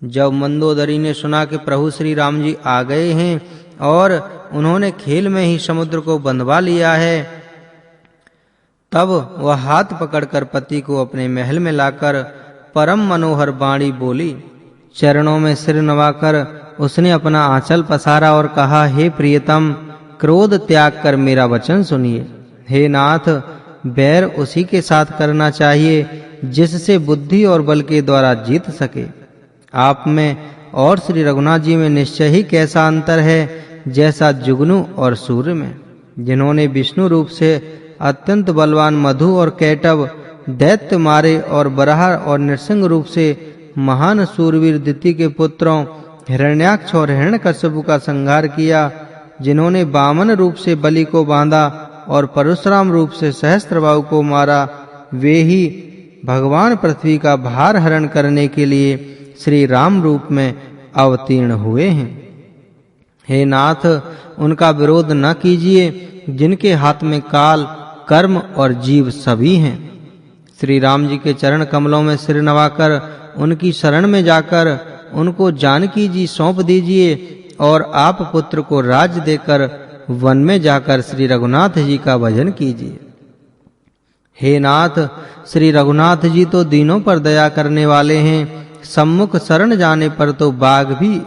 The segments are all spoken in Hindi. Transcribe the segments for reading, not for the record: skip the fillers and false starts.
जब मंदोदरी ने सुना कि प्रभु श्री राम जी आ गए हैं और उन्होंने खेल में ही समुद्र को बंधवा लिया है, तब वह हाथ पकड़कर पति को अपने महल में लाकर परम मनोहर वाणी बोली। चरणों में सिर नवाकर उसने अपना आंचल पसारा और कहा, हे प्रियतम, क्रोध त्याग कर मेरा वचन सुनिए। हे नाथ, बैर उसी के साथ करना चाहिए जिससे बुद्धि और बल के द्वारा जीत सके। आप में और श्री रघुनाथ जी में निश्चय ही कैसा अंतर है, जैसा जुगनू और सूर्य में। जिन्होंने विष्णु रूप से अत्यंत बलवान मधु और कैटव दैत्य मारे और बराह और नृसिंह रूप से महान सूरवीर दिति के पुत्रों हिरण्याक्ष और हिरण्यकश्यप का संहार किया, जिन्होंने वामन रूप से बलि को बांधा और परशुराम रूप से सहस्त्रबाहु को मारा, वे ही भगवान पृथ्वी का भार हरण करने के लिए श्री राम रूप में अवतीर्ण हुए हैं। हे नाथ, उनका विरोध न कीजिए जिनके हाथ में काल, कर्म और जीव सभी हैं। श्री राम जी के चरण कमलों में सिर नवाकर उनकी शरण में जाकर उनको जानकी जी सौंप दीजिए और आप पुत्र को राज्य देकर वन में जाकर श्री रघुनाथ जी का भजन कीजिए। हे नाथ, श्री रघुनाथ जी तो दीनों पर दया करने वाले हैं, सम्मुख शरण जाने पर तो बाघ भी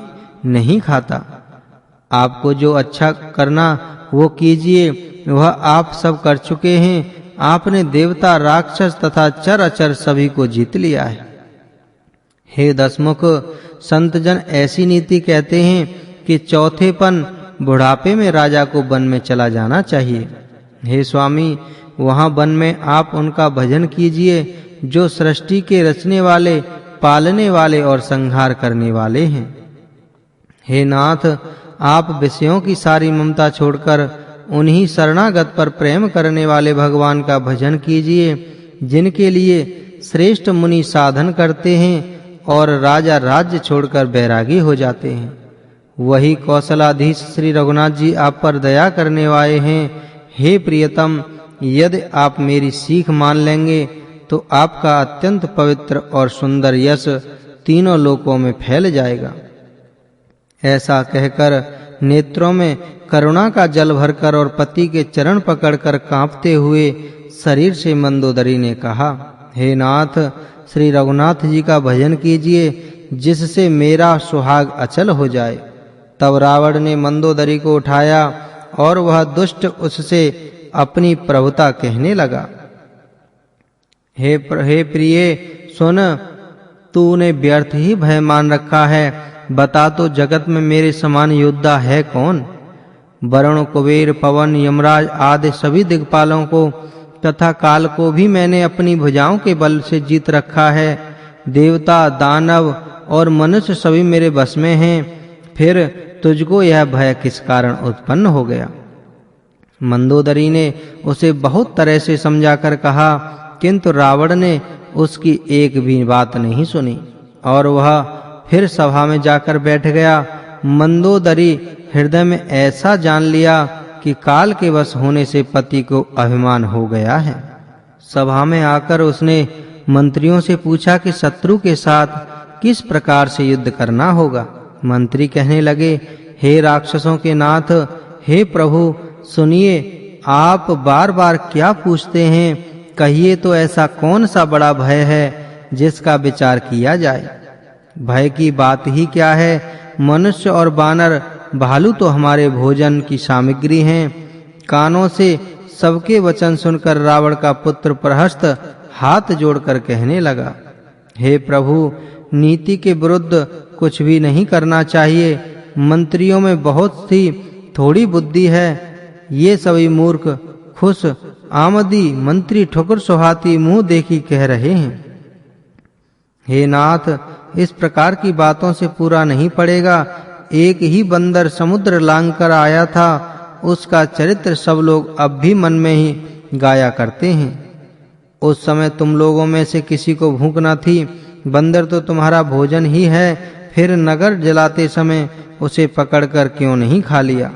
नहीं खाता। आपको जो अच्छा करना वो कीजिए, वह आप सब कर चुके हैं। आपने देवता, राक्षस तथा चर अचर सभी को जीत लिया है। हे दसमुख, संतजन ऐसी नीति कहते हैं कि चौथेपन बुढ़ापे में राजा को वन में चला जाना चाहिए। हे स्वामी, वहां वन में आप उनका भजन कीजिए जो सृष्टि के रचने वाले, पालने वाले और संहार करने वाले हैं। हे नाथ, आप विषयों की सारी ममता छोड़कर उन्हीं शरणागत पर प्रेम करने वाले भगवान का भजन कीजिए, जिनके लिए श्रेष्ठ मुनि साधन करते हैं और राजा राज्य छोड़कर बैरागी हो जाते हैं। वही कौशलाधीश श्री रघुनाथ जी आप पर दया करने वाले हैं। हे प्रियतम, यदि आप मेरी सीख मान लेंगे तो आपका अत्यंत पवित्र और सुंदर यश तीनों लोकों में फैल जाएगा। ऐसा कहकर नेत्रों में करुणा का जल भरकर और पति के चरण पकड़कर कांपते हुए शरीर से मंदोदरी ने कहा, हे नाथ, श्री रघुनाथ जी का भजन कीजिए जिससे मेरा सुहाग अचल हो जाए। तब रावण ने मंदोदरी को उठाया और वह दुष्ट उससे अपनी प्रभुता कहने लगा। हे प्रिय, सुन, तूने व्यर्थ ही भय मान रखा है। बता तो जगत में मेरे समान योद्धा है कौन? वरुण, कुबेर, पवन, यमराज आदि सभी दिक्पालों को तथा काल को भी मैंने अपनी भुजाओं के बल से जीत रखा है। देवता, दानव और मनुष्य सभी मेरे बस में हैं। फिर तुझको यह भय किस कारण उत्पन्न हो गया? मंदोदरी ने उसे बहुत तरह से समझाकर कहा, किंतु रावण ने उसकी एक भी बात नहीं सुनी और वह फिर सभा में जाकर बैठ गया। मंदोदरी हृदय में ऐसा जान लिया कि काल के वश होने से पति को अभिमान हो गया है। सभा में आकर उसने मंत्रियों से पूछा कि शत्रु के साथ किस प्रकार से युद्ध करना होगा। मंत्री कहने लगे, हे राक्षसों के नाथ, हे प्रभु, सुनिए, आप बार-बार क्या पूछते हैं? कहिए तो ऐसा कौन सा बड़ा भय है जिसका विचार किया जाए? भय की बात ही क्या है? मनुष्य और बानर, भालू तो हमारे भोजन की सामग्री हैं। कानों से सबके वचन सुनकर रावण का पुत्र प्रहस्त हाथ जोड़कर कहने लगा, हे प्रभु, नीति के विरुद्ध कुछ भी नहीं करना चाहिए। मंत्रियों में बहुत सी थोड़ी बुद्धि है। ये सभी मूर्ख, खुश, आमदी मंत्री ठोकर सुहाती मुंह देखी कह रहे हैं। हे नाथ, इस प्रकार की बातों से पूरा नहीं पड़ेगा। एक ही बंदर समुद्र लांघ कर आया था, उसका चरित्र सब लोग अब भी मन में ही गाया करते हैं। उस समय तुम लोगों में से किसी को भूख न थी। बंदर तो तुम्हारा भोजन ही है, फिर नगर जलाते समय उसे पकड़कर क्यों नहीं खा लिया?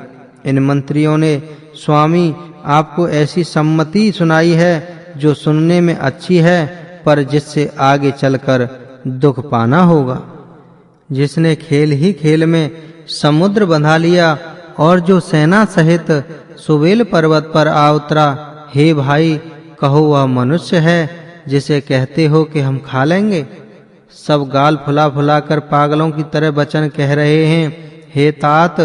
इन मंत्रियों ने स्वामी आपको ऐसी सम्मति सुनाई है जो सुनने में अच्छी है, पर जिससे आगे चलकर दुख पाना होगा। जिसने खेल ही खेल में समुद्र बंधा लिया और जो सेना सहित सुबेल पर्वत पर आ उतरा, हे भाई, कहो वह मनुष्य है जिसे कहते हो कि हम खा लेंगे? सब गाल फुला कर पागलों की तरह वचन कह रहे हैं। हे तात,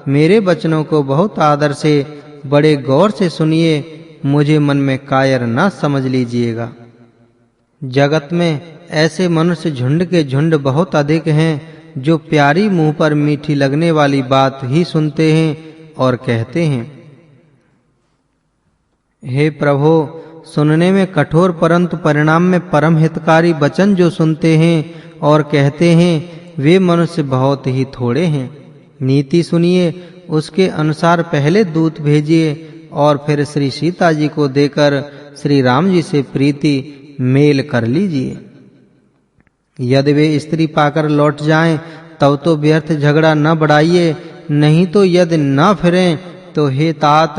मेरे वचनों को बहुत आदर से, बड़े गौर से सुनिए, मुझे मन में कायर न समझ लीजिएगा। जगत में ऐसे मनुष्य झुंड के झुंड बहुत अधिक हैं, जो प्यारी मुंह पर मीठी लगने वाली बात ही सुनते हैं और कहते हैं। हे प्रभु, सुनने में कठोर परंतु परिणाम में परम हितकारी वचन जो सुनते हैं और कहते हैं, वे मनुष्य बहुत ही थोड़े हैं। नीति सुनिए, उसके अनुसार पहले दूत भेजिए और फिर श्री सीता जी को देकर श्री राम जी से प्रीति मेल कर लीजिए। यदि वे स्त्री पाकर लौट जाएं, तब तो व्यर्थ झगड़ा न बढ़ाइए, नहीं तो यदि न फिरें तो हे तात,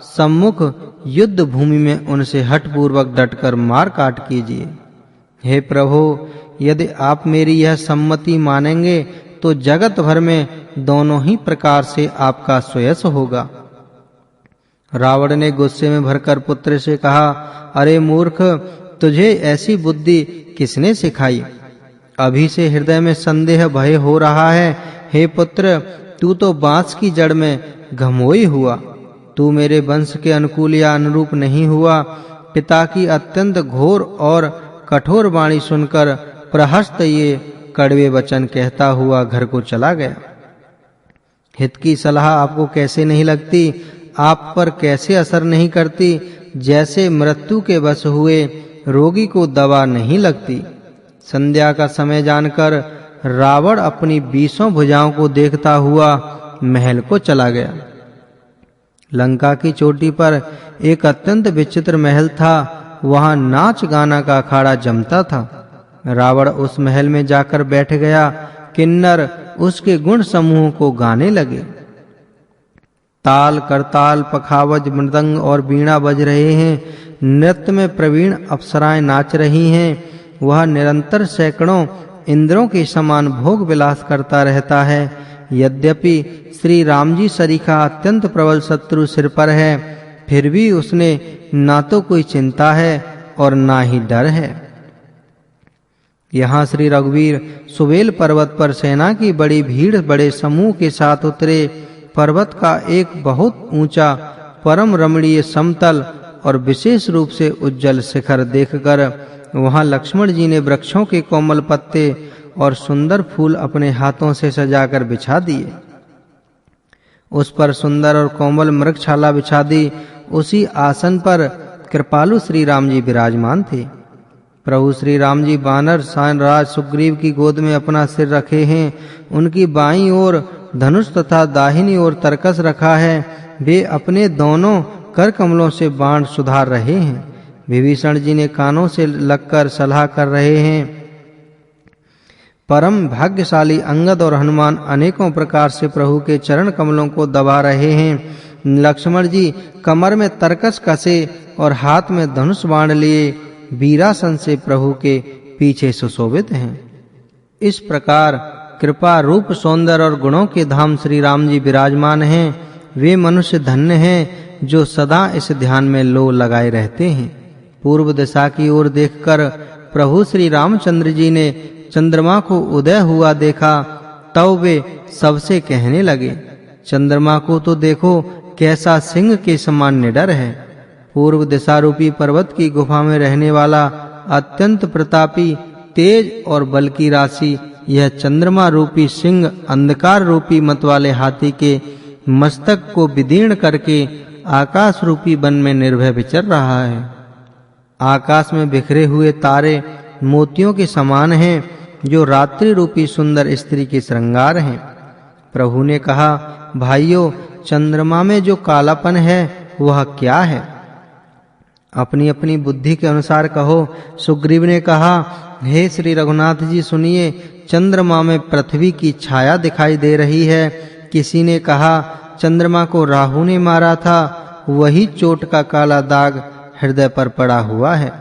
सम्मुख युद्ध भूमि में उनसे हठपूर्वक डटकर मार काट कीजिए। हे प्रभु, यदि आप मेरी यह सम्मति मानेंगे तो जगत भर में दोनों ही प्रकार से आपका श्रेयस होगा। रावण ने गुस्से में भरकर पुत्र से कहा, अरे मूर्ख, तुझे ऐसी बुद्धि किसने सिखाई? अभी से हृदय में संदेह भय हो रहा है। हे पुत्र, तू तो बांस की जड़ में घमोई हुआ। तू मेरे वंश के अनुकूल या अनुरूप नहीं हुआ। पिता की अत्यंत घोर और कठोर वाणी सुनकर प्रहस्त ये कड़वे वचन कहता हुआ घर को चला गया। हित की सलाह आपको कैसे नहीं लगती? आप पर कैसे असर नहीं करती? जैसे मृत्यु के वश हुए रोगी को दवा नहीं लगती। संध्या का समय जानकर रावण अपनी 20 भुजाओं को देखता हुआ महल को चला गया। लंका की चोटी पर एक अत्यंत विचित्र महल था। वहां नाच गाना का अखाड़ा जमता था। रावण उस महल में जाकर बैठ गया। किन्नर उसके गुण समूह को गाने लगे। ताल, करताल, पखावज, मृदंग और वीणा बज रहे हैं। नृत्य में प्रवीण अप्सराएं नाच रही हैं। वह निरंतर सैकड़ों इंद्रों के समान भोग विलास करता रहता है। यद्यपि श्री राम जी सरीखा अत्यंत प्रबल शत्रु सिर पर है, फिर भी उसने ना तो कोई चिंता है और ना ही डर है। यहाँ श्री रघुवीर सुबेल पर्वत पर सेना की बड़ी भीड़ बड़े समूह के साथ उतरे। पर्वत का एक बहुत ऊंचा, परम रमणीय समतल और विशेष रूप से उज्जवल शिखर देखकर वहां लक्ष्मण जी ने वृक्षों के कोमल पत्ते और सुंदर फूल अपने हाथों से सजाकर बिछा दिए। उस पर सुंदर और कोमल मृगशाला बिछा दी। उसी आसन पर कृपालु श्री राम जी विराजमान थे। प्रभु श्री राम जी वानर राज सुग्रीव की गोद में अपना सिर रखे हैं। उनकी बाईं ओर धनुष तथा दाहिनी ओर तरकस रखा है। वे अपने दोनों कर कमलों से बाण सुधार रहे हैं। विभीषण जी ने कानों से लगकर सलाह कर रहे हैं। परम भाग्यशाली अंगद और हनुमान अनेकों प्रकार से प्रभु के चरण कमलों को दबा रहे हैं। लक्ष्मण जी कमर में तरकस कसे और हाथ में धनुष बाण लिए वीरासन से प्रभु के पीछे सुशोभित हैं। इस प्रकार कृपा, रूप, सौंदर्य और गुणों के धाम श्री राम जी विराजमान हैं। वे मनुष्य धन्य हैं जो सदा इस ध्यान में लो लगाए रहते हैं। पूर्व दिशा की ओर देखकर प्रभु श्री रामचंद्र जी ने चंद्रमा को उदय हुआ देखा। तब वे सबसे कहने लगे, चंद्रमा को तो देखो, कैसा सिंह के समान निडर है। पूर्व दिशा रूपी पर्वत की गुफा में रहने वाला अत्यंत प्रतापी, तेज और बल की राशि यह चंद्रमा रूपी सिंह अंधकार रूपी मत वाले हाथी के मस्तक को विदीर्ण करके आकाश रूपी वन में निर्भय विचर रहा है। आकाश में बिखरे हुए तारे मोतियों के समान हैं, जो रात्रि रूपी सुंदर स्त्री के श्रृंगार हैं। प्रभु ने कहा, भाइयों, चंद्रमा में जो कालापन है वह क्या है? अपनी अपनी बुद्धि के अनुसार कहो। सुग्रीव ने कहा, हे श्री रघुनाथ जी सुनिए, चंद्रमा में पृथ्वी की छाया दिखाई दे रही है। किसी ने कहा, चंद्रमा को राहु ने मारा था, वही चोट का काला दाग हृदय पर पड़ा हुआ है।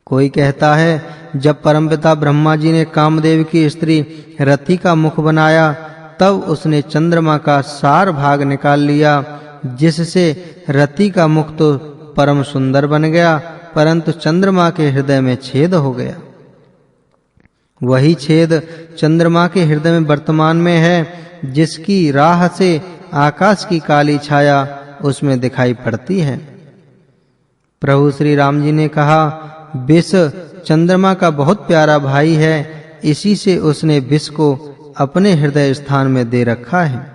कोई कहता है जब परमपिता ब्रह्मा जी ने कामदेव की स्त्री रति का मुख बनाया तब उसने चंद्रमा का सार भाग निकाल लिया, जिससे रति का मुख तो परम सुंदर बन गया, परंतु चंद्रमा के हृदय में छेद हो गया। वही छेद चंद्रमा के हृदय में वर्तमान में है, जिसकी राह से आकाश की काली छाया उसमें दिखाई पड़ती है। प्रभु श्री राम जी ने कहा, विष चंद्रमा का बहुत प्यारा भाई है, इसी से उसने विष को अपने हृदय स्थान में दे रखा है।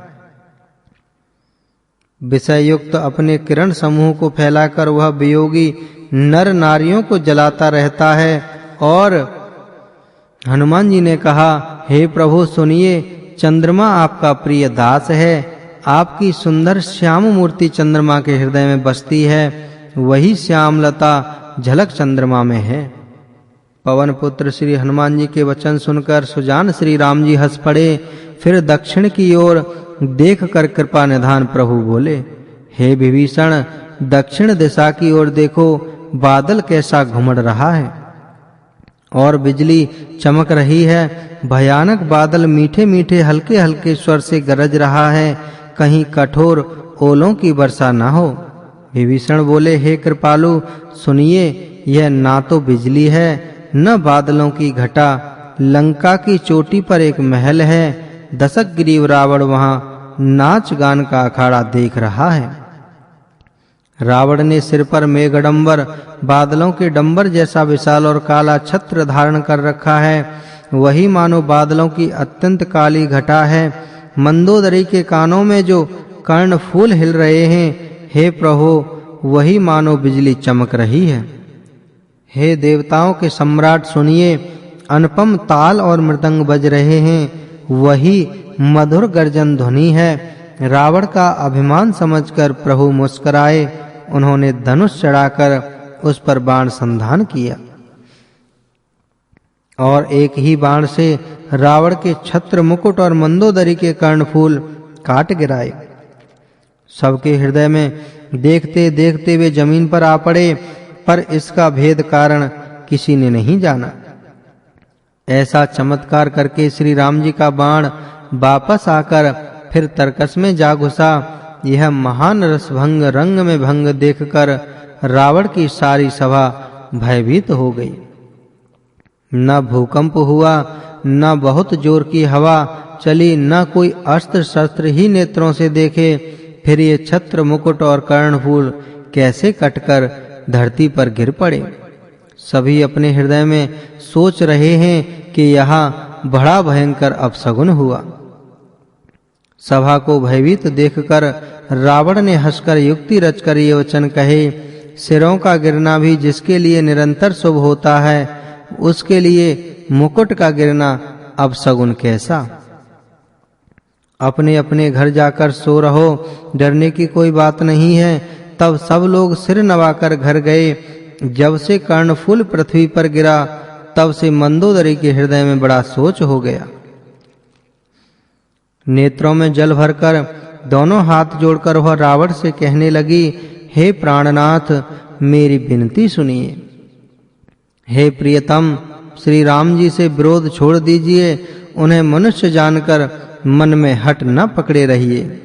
विषय युक्त अपने किरण समूह को फैलाकर वह वियोगी नर नारियों को जलाता रहता है। और हनुमान जी ने कहा, हे प्रभु सुनिए, चंद्रमा आपका प्रिय दास है, आपकी सुंदर श्याम मूर्ति चंद्रमा के हृदय में बसती है, वही श्यामलता झलक चंद्रमा में है। पवन पुत्र श्री हनुमान जी के वचन सुनकर सुजान श्री राम जी हंस पड़े। फिर दक्षिण की ओर देखकर कृपा निधान प्रभु बोले, हे विभीषण, दक्षिण दिशा की ओर देखो, बादल कैसा घुमड़ रहा है और बिजली चमक रही है। भयानक बादल मीठे-मीठे हल्के-हल्के स्वर से गरज रहा है, कहीं कठोर ओलों की वर्षा न हो। विभीषण बोले, हे कृपालु सुनिए, यह ना तो बिजली है न बादलों की घटा, लंका की चोटी पर एक महल है, दशक ग्रीव रावण वहां नाच गान का अखाड़ा देख रहा है। रावण ने सिर पर मेघडंबर, बादलों के डंबर जैसा विशाल और काला छत्र धारण कर रखा है, वही मानो बादलों की अत्यंत काली घटा है। मंदोदरी के कानों में जो कर्ण फूल हिल रहे हैं, हे प्रभु, वही मानो बिजली चमक रही है। हे देवताओं के सम्राट सुनिए, अनुपम ताल और मृदंग बज रहे हैं, वही मधुर गर्जन ध्वनि है। रावण का अभिमान समझकर प्रभु मुस्कुराए, उन्होंने धनुष चढ़ाकर उस पर बाण संधान किया और एक ही बाण से रावण के छत्र मुकुट और मंदोदरी के कर्णफूल काट गिराए। सबके हृदय में देखते देखते वे जमीन पर आ पड़े, पर इसका भेद कारण किसी ने नहीं जाना। ऐसा चमत्कार करके श्री राम जी का बाण वापस आकर फिर तरकस में जा घुसा। यह महान रसभंग रंग में भंग देखकर रावण की सारी सभा भयभीत हो गई। न भूकंप हुआ, न बहुत जोर की हवा चली, न कोई अस्त्र शस्त्र ही नेत्रों से देखे। फिर ये छत्र मुकुट और कर्णफूल कैसे कटकर धरती पर गिर पड़े। सभी अपने हृदय में सोच रहे हैं कि यहाँ बड़ा भयंकर अपशगुन हुआ। सभा को भयभीत देखकर रावण ने हंसकर युक्ति रचकर ये वचन कहे, सिरों का गिरना भी जिसके लिए निरंतर शुभ होता है, उसके लिए मुकुट का गिरना अपशगुन कैसा। अपने अपने घर जाकर सो रहो, डरने की कोई बात नहीं है। तब सब लोग सिर नवाकर घर गए। जब से कर्णफूल पृथ्वी पर गिरा, तब से मंदोदरी के हृदय में बड़ा सोच हो गया। नेत्रों में जल भरकर दोनों हाथ जोड़कर वह रावण से कहने लगी, हे प्राणनाथ, मेरी विनती सुनिए। हे प्रियतम, श्री राम जी से विरोध छोड़ दीजिए, उन्हें मनुष्य जानकर मन में हट न पकड़े रहिए।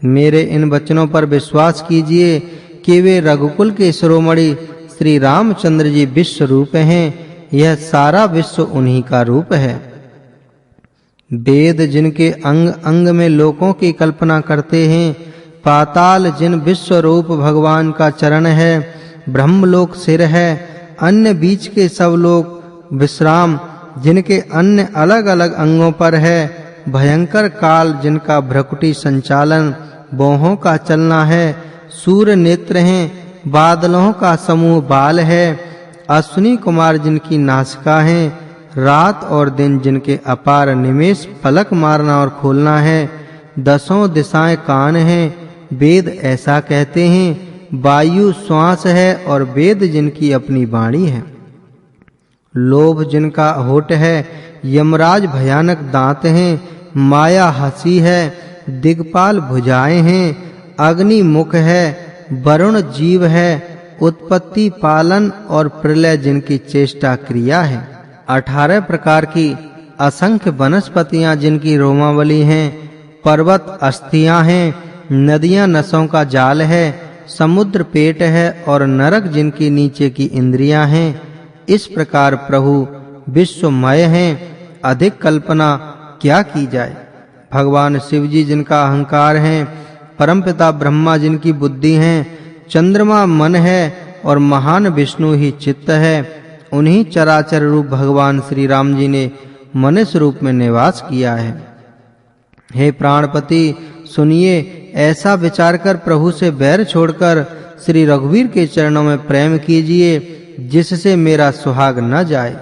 मेरे इन वचनों पर विश्वास कीजिए कि वे रघुकुल के शिरोमणि श्री रामचंद्र जी विश्व रूप हैं। यह सारा विश्व उन्हीं का रूप है। वेद जिनके अंग अंग में लोकों की कल्पना करते हैं, पाताल जिन विश्व रूप भगवान का चरण है, ब्रह्मलोक सिर है, अन्य बीच के सब लोग विश्राम जिनके अन्य अलग-अलग अंगों पर है, भयंकर काल जिनका भ्रकुटी संचालन, बोहों का चलना है, सूर्य नेत्र हैं, बादलों का समूह बाल है, अश्विनी कुमार जिनकी नासिका है, रात और दिन जिनके अपार निमेष पलक मारना और खोलना है, दसों दिशाएं कान हैं, वेद ऐसा कहते हैं, वायु श्वास है और वेद जिनकी अपनी वाणी है। लोभ जिनका होठ है, यमराज भयानक दांत हैं, माया हंसी है, दिग्पाल भुजाएं हैं, अग्नि मुख है, वरुण जीव है, उत्पत्ति, पालन और प्रलय जिनकी चेष्टा क्रिया है। 18 प्रकार की असंख्य वनस्पतियां जिनकी रोमावली हैं, पर्वत अस्थियां हैं, नदियां नसों का जाल है, समुद्र पेट है और नरक जिनकी नीचे की इंद्रियां हैं। इस प्रकार प्रभु विश्वमय हैं, अधिक कल्पना क्या की जाए। भगवान शिव जी जिनका अहंकार है, परमपिता ब्रह्मा जिनकी बुद्धि है, चंद्रमा मन है और महान विष्णु ही चित्त है, उन्हीं चराचर रूप भगवान श्री राम जी ने मनुष्य रूप में निवास किया है। हे प्राणपति, सुनिए, ऐसा विचार कर प्रभु से बैर छोड़कर श्री रघुवीर के चरणों में प्रेम कीजिए, जिससे मेरा सुहाग न जाए।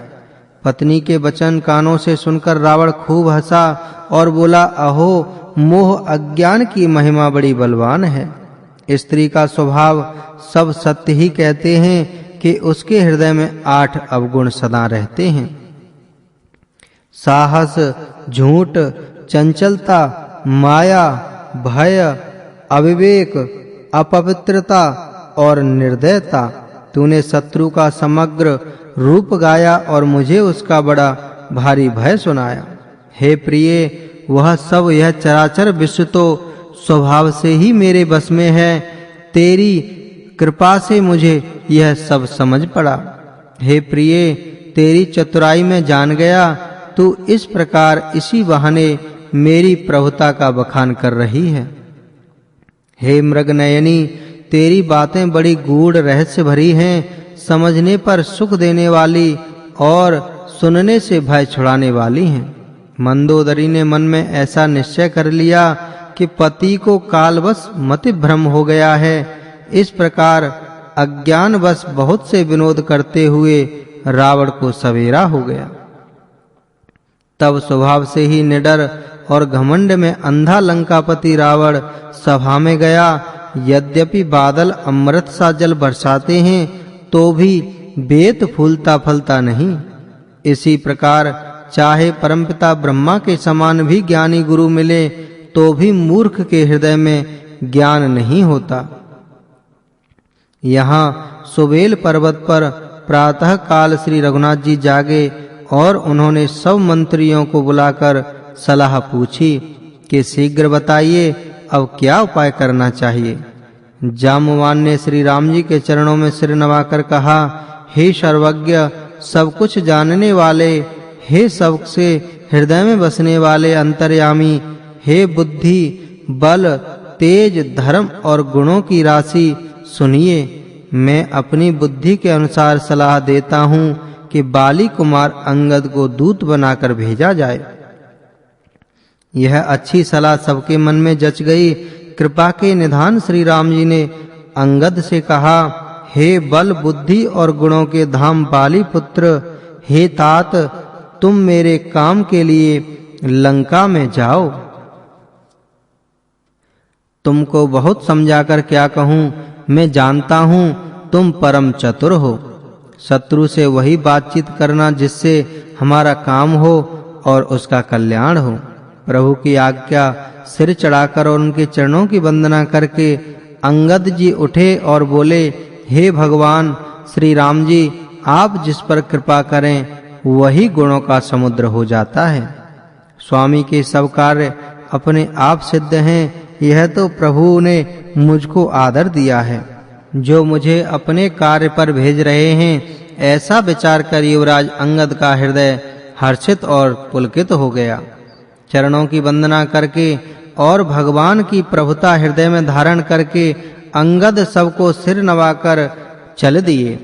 पत्नी के वचन कानों से सुनकर रावण खूब हंसा और बोला, अहो, मोह अज्ञान की महिमा बड़ी बलवान है। स्त्री का स्वभाव सब सत्य ही कहते हैं कि उसके हृदय में 8 अवगुण सदा रहते हैं। साहस, झूठ, चंचलता, माया, भय, अविवेक, अपवित्रता और निर्दयता। तूने शत्रु का समग्र रूप गाया और मुझे उसका बड़ा भारी भय सुनाया। हे प्रिय, वह सब यह चराचर विश्व तो स्वभाव से ही मेरे बस में है। तेरी कृपा से मुझे यह सब समझ पड़ा। हे प्रिय, तेरी चतुराई में जान गया। तू इस प्रकार इसी बहाने मेरी प्रभुता का बखान कर रही है। हे मृगनयनी, तेरी बातें बड़ी गूढ़ रहस्य भरी हैं, समझने पर सुख देने वाली और सुनने से भय छुड़ाने वाली हैं। मंदोदरी ने मन में ऐसा निश्चय कर लिया कि पति को कालवश मति भ्रम हो गया है। इस प्रकार अज्ञानवश बहुत से विनोद करते हुए रावण को सवेरा हो गया। तब स्वभाव से ही निडर और घमंड में अंधा लंकापति रावण सभा में गया। यद्यपि बादल अमृत सा जल बरसाते हैं, तो भी बेत फूलता फलता नहीं। इसी प्रकार चाहे परमपिता ब्रह्मा के समान भी ज्ञानी गुरु मिले, तो भी मूर्ख के हृदय में ज्ञान नहीं होता। यहाँ सुबेल पर्वत पर प्रातः काल श्री रघुनाथ जी जागे और उन्होंने सब मंत्रियों को बुलाकर सलाह पूछी कि शीघ्र बताइए, अब क्या उपाय करना चाहिए। जामवान ने श्री राम जी के चरणों में सिर नवाकर कहा, हे सर्वज्ञ, सब कुछ जानने वाले, हे सबसे हृदय में बसने वाले अंतर्यामी, हे बुद्धि, बल, तेज, धर्म और गुणों की राशि, सुनिए, मैं अपनी बुद्धि के अनुसार सलाह देता हूँ कि बाली कुमार अंगद को दूत बनाकर भेजा जाए। यह अच्छी सलाह सबके मन में जच गई। कृपा के निधान श्री राम जी ने अंगद से कहा, हे बल, बुद्धि और गुणों के धाम बाली पुत्र, हे तात, तुम मेरे काम के लिए लंका में जाओ। तुमको बहुत समझाकर क्या कहूँ, मैं जानता हूँ तुम परम चतुर हो। शत्रु से वही बातचीत करना जिससे हमारा काम हो और उसका कल्याण हो। प्रभु की आज्ञा सिर चढ़ाकर और उनके चरणों की वंदना करके अंगद जी उठे और बोले, हे भगवान श्री राम जी, आप जिस पर कृपा करें वही गुणों का समुद्र हो जाता है। स्वामी के सब कार्य अपने आप सिद्ध हैं, यह तो प्रभु ने मुझको आदर दिया है। जो मुझे अपने कार्य पर भेज रहे हैं, ऐसा विचार कर युवराज अंगद का हृदय हर्षित और पुलकित हो गया। चरणों की वंदना करके और भगवान की प्रभुता हृदय में धारण करके अंगद सबको सिर नवाकर चल दिए।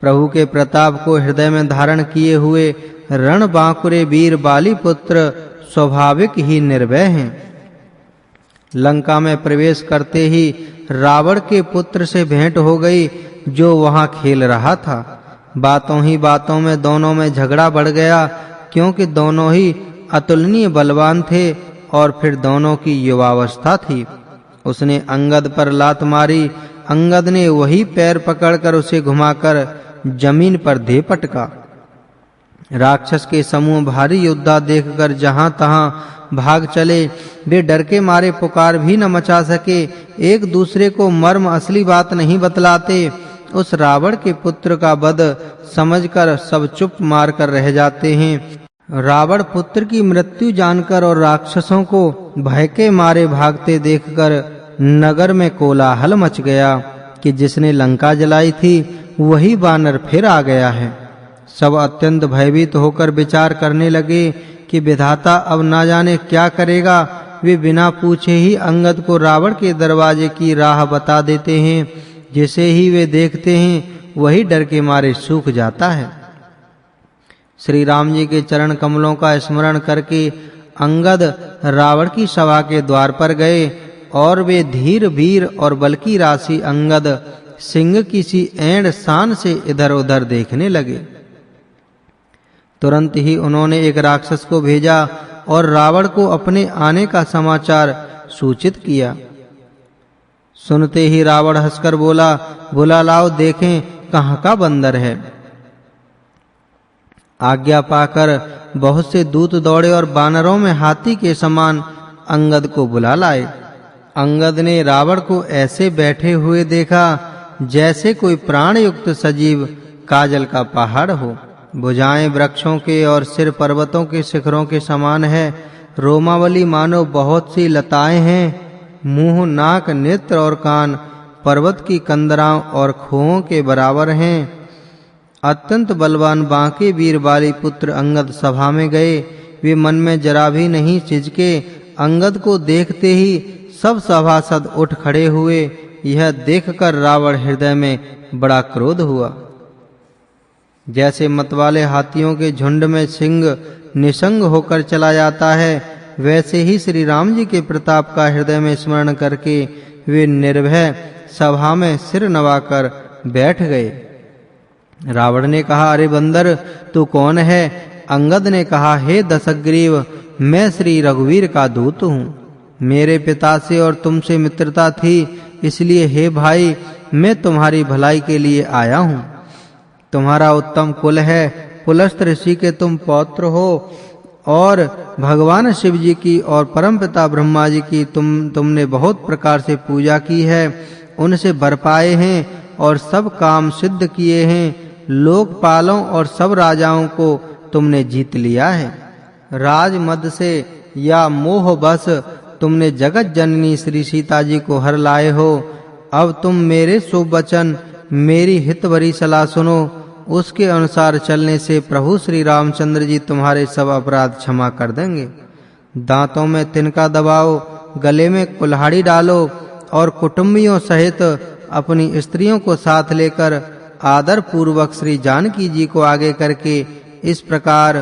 प्रभु के प्रताप को हृदय में धारण किए हुए रणबांकुरे वीर बाली पुत्र स्वाभाविक ही निर्भय हैं। लंका में प्रवेश करते ही रावण के पुत्र से भेंट हो गई, जो वहां खेल रहा था। बातों ही बातों में दोनों में झगड़ा बढ़ गया, क्योंकि दोनों ही अतुलनीय बलवान थे और फिर दोनों की युवावस्था थी। उसने अंगद पर लात मारी। अंगद ने वही पैर पकड़कर उसे घुमाकर जमीन पर दे पटका। राक्षस के समूह भारी योद्धा देखकर जहां तहां भाग चले। वे डर के मारे पुकार भी न मचा सके, एक दूसरे को मर्म असली बात नहीं बतलाते उस रावण के पुत्र का वध समझकर सब चुप मारकर रह जाते हैं। रावण पुत्र की मृत्यु जानकर और राक्षसों को भय के मारे भागते देखकर नगर में कोलाहल मच गया कि जिसने लंका जलाई थी वही वानर फिर आ गया है। सब अत्यंत भयभीत होकर विचार करने लगे कि विधाता अब ना जाने क्या करेगा। वे बिना पूछे ही अंगद को रावण के दरवाजे की राह बता देते हैं। जिसे ही वे देखते हैं वही डर के मारे सूख जाता है। श्री राम जी के चरण कमलों का स्मरण करके अंगद रावण की सभा के द्वार पर गए और वे धीर वीर और बल की राशि अंगद सिंह की सी ऐंड शान से इधर-उधर देखने लगे। तुरंत ही उन्होंने एक राक्षस को भेजा और रावण को अपने आने का समाचार सूचित किया। सुनते ही रावण हंसकर बोला, बुला लाओ देखें कहां का बंदर है। आज्ञा पाकर बहुत से दूत दौड़े और वानरों में हाथी के समान अंगद को बुला लाए। अंगद ने रावण को ऐसे बैठे हुए देखा जैसे कोई प्राण युक्त सजीव काजल का पहाड़ हो। भुजाएं वृक्षों के और सिर पर्वतों के शिखरों के समान है। रोमावली मानो बहुत सी लताएं हैं। मुंह, नाक, नेत्र और कान पर्वत की कंदराओं और खोओं के बराबर हैं। अत्यंत बलवान बांके वीर बाली पुत्र अंगद सभा में गए। वे मन में जरा भी नहीं सिजके। अंगद को देखते ही सब सभासद उठ खड़े हुए। यह देखकर रावण हृदय में बड़ा क्रोध हुआ। जैसे मतवाले हाथियों के झुंड में सिंह निसंग होकर चला जाता है, वैसे ही श्री राम जी के प्रताप का हृदय में स्मरण करके वे निर्भय सभा में सिर नवाकर बैठ गए। रावण ने कहा, अरे बंदर तू कौन है? अंगद ने कहा, हे दशग्रीव, मैं श्री रघुवीर का दूत हूँ। मेरे पिता से और तुमसे मित्रता थी, इसलिए हे भाई मैं तुम्हारी भलाई के लिए आया हूँ। तुम्हारा उत्तम कुल है, पुलस्त ऋषि के तुम पौत्र हो और भगवान शिव जी की और परमपिता ब्रह्मा जी की तुमने बहुत प्रकार से पूजा की है, उनसे वर पाए हैं और सब काम सिद्ध किए हैं। लोकपालों और सब राजाओं को तुमने जीत लिया है। राजमद से या मोह बस तुमने जगत जननी श्री सीता जी को हर लाए हो। अब तुम मेरे शुभ वचन, मेरी हितभरी सलाह सुनो। उसके अनुसार चलने से प्रभु श्री रामचंद्र जी तुम्हारे सब अपराध क्षमा कर देंगे। दांतों में तिनका दबाओ, गले में कुल्हाड़ी डालो और कुटुंबियों सहित अपनी स्त्रियों को साथ लेकर आदर पूर्वक श्री जानकी जी को आगे करके इस प्रकार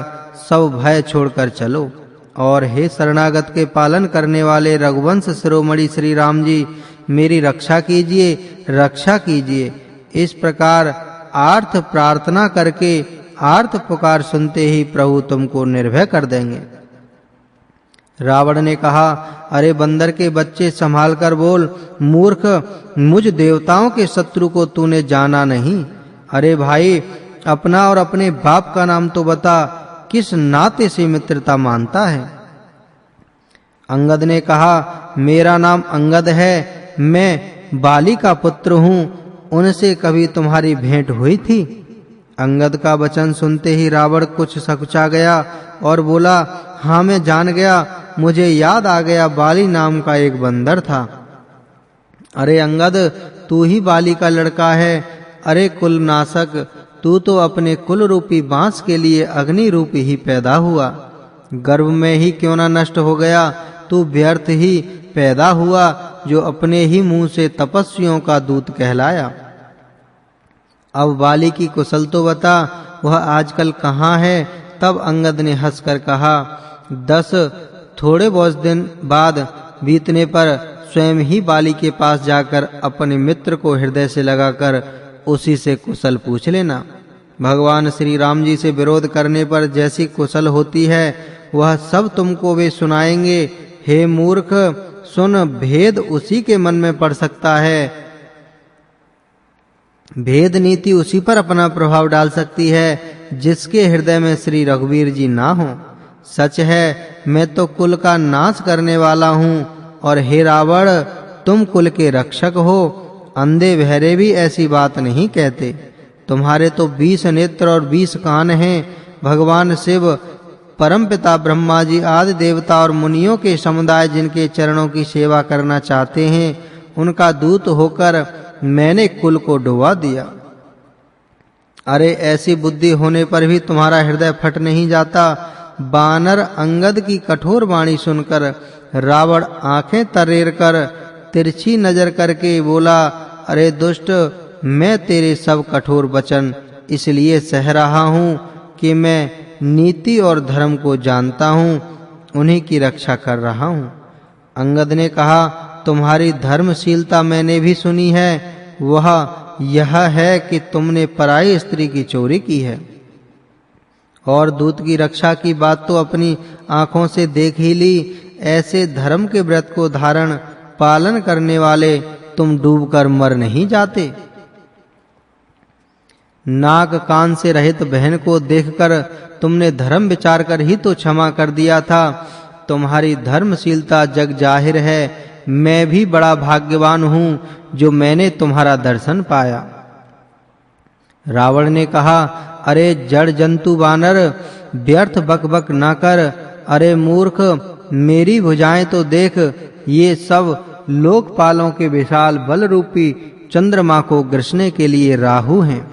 सब भय छोड़कर चलो। और हे शरणागत के पालन करने वाले रघुवंश शिरोमणि श्री राम जी, मेरी रक्षा कीजिए, रक्षा कीजिए। इस प्रकार आर्थ प्रार्थना करके आर्थ पुकार सुनते ही प्रभु तुमको निर्भय कर देंगे। रावण ने कहा, अरे बंदर के बच्चे संभाल कर बोल। मूर्ख, मुझ देवताओं के शत्रु को तूने जाना नहीं। अरे भाई, अपना और अपने बाप का नाम तो बता, किस नाते से मित्रता मानता है? अंगद ने कहा, मेरा नाम अंगद है, मैं बाली का पुत्र हूँ। उनसे कभी तुम्हारी भेंट हुई थी? अंगद का वचन सुनते ही रावण कुछ सकुचा गया और बोला, हाँ मैं जान गया, मुझे याद आ गया, बाली नाम का एक बंदर था। अरे अंगद, तू ही बाली का लड़का है। अरे कुलनाशक, तू तो अपने कुल रूपी बांस के लिए अग्नि रूपी ही पैदा हुआ। गर्भ में ही क्यों ना नष्ट हो गया? तू व्यर्थ ही पैदा हुआ, जो अपने ही मुंह से तपस्वियों का दूत कहलाया। अब बाली की कुशल तो बता, वह आजकल कहाँ है? तब अंगद ने हंसकर कहा, 10 थोड़े बहुत दिन बाद बीतने पर स्वयं ही बाली के पास जाकर अपने मित्र को हृदय से लगाकर उसी से कुशल पूछ लेना। भगवान श्री राम जी से विरोध करने पर जैसी कुशल होती है, वह सब तुमको वे सुनाएंगे। हे मूर्ख, सुन, भेद उसी के मन में पड़ सकता है। भेद नीति उसी पर अपना प्रभाव डाल सकती है जिसके हृदय में श्री रघुवीर जी ना हो। सच है, मैं तो कुल का नाश करने वाला हूँ और हे रावण, तुम कुल के रक्षक हो अंधे बहरे भी ऐसी बात नहीं कहते। तुम्हारे तो 20 नेत्र और 20 कान हैं। भगवान शिव, परमपिता ब्रह्मा जी आदि देवता और मुनियों के समुदाय जिनके चरणों की सेवा करना चाहते हैं, उनका दूत होकर मैंने कुल को डुबा दिया। अरे ऐसी बुद्धि होने पर भी तुम्हारा हृदय फट नहीं जाता। बानर अंगद की कठोर वाणी सुनकर रावण आंखें तरेर कर तिरछी नजर करके बोला, अरे दुष्ट, मैं तेरे सब कठोर वचन इसलिए सह रहा हूँ कि मैं नीति और धर्म को जानता हूँ, उन्हीं की रक्षा कर रहा हूँ। अंगद ने कहा, तुम्हारी धर्मशीलता मैंने भी सुनी है। वह यह है कि तुमने पराई स्त्री की चोरी की है और दूत की रक्षा की बात तो अपनी आंखों से देख ही ली। ऐसे धर्म के व्रत को धारण पालन करने वाले तुम डूबकर मर नहीं जाते। नाक कान से रहित बहन को देखकर तुमने धर्म विचार कर ही तो क्षमा कर दिया था। तुम्हारी धर्मशीलता जग जाहिर है। मैं भी बड़ा भाग्यवान हूँ जो मैंने तुम्हारा दर्शन पाया। रावण ने कहा, अरे जड़ जंतु बानर, व्यर्थ बकबक ना कर। अरे मूर्ख, मेरी भुजाएं तो देख, ये सब लोकपालों के विशाल बल रूपी चंद्रमा को ग्रसने के लिए राहु हैं।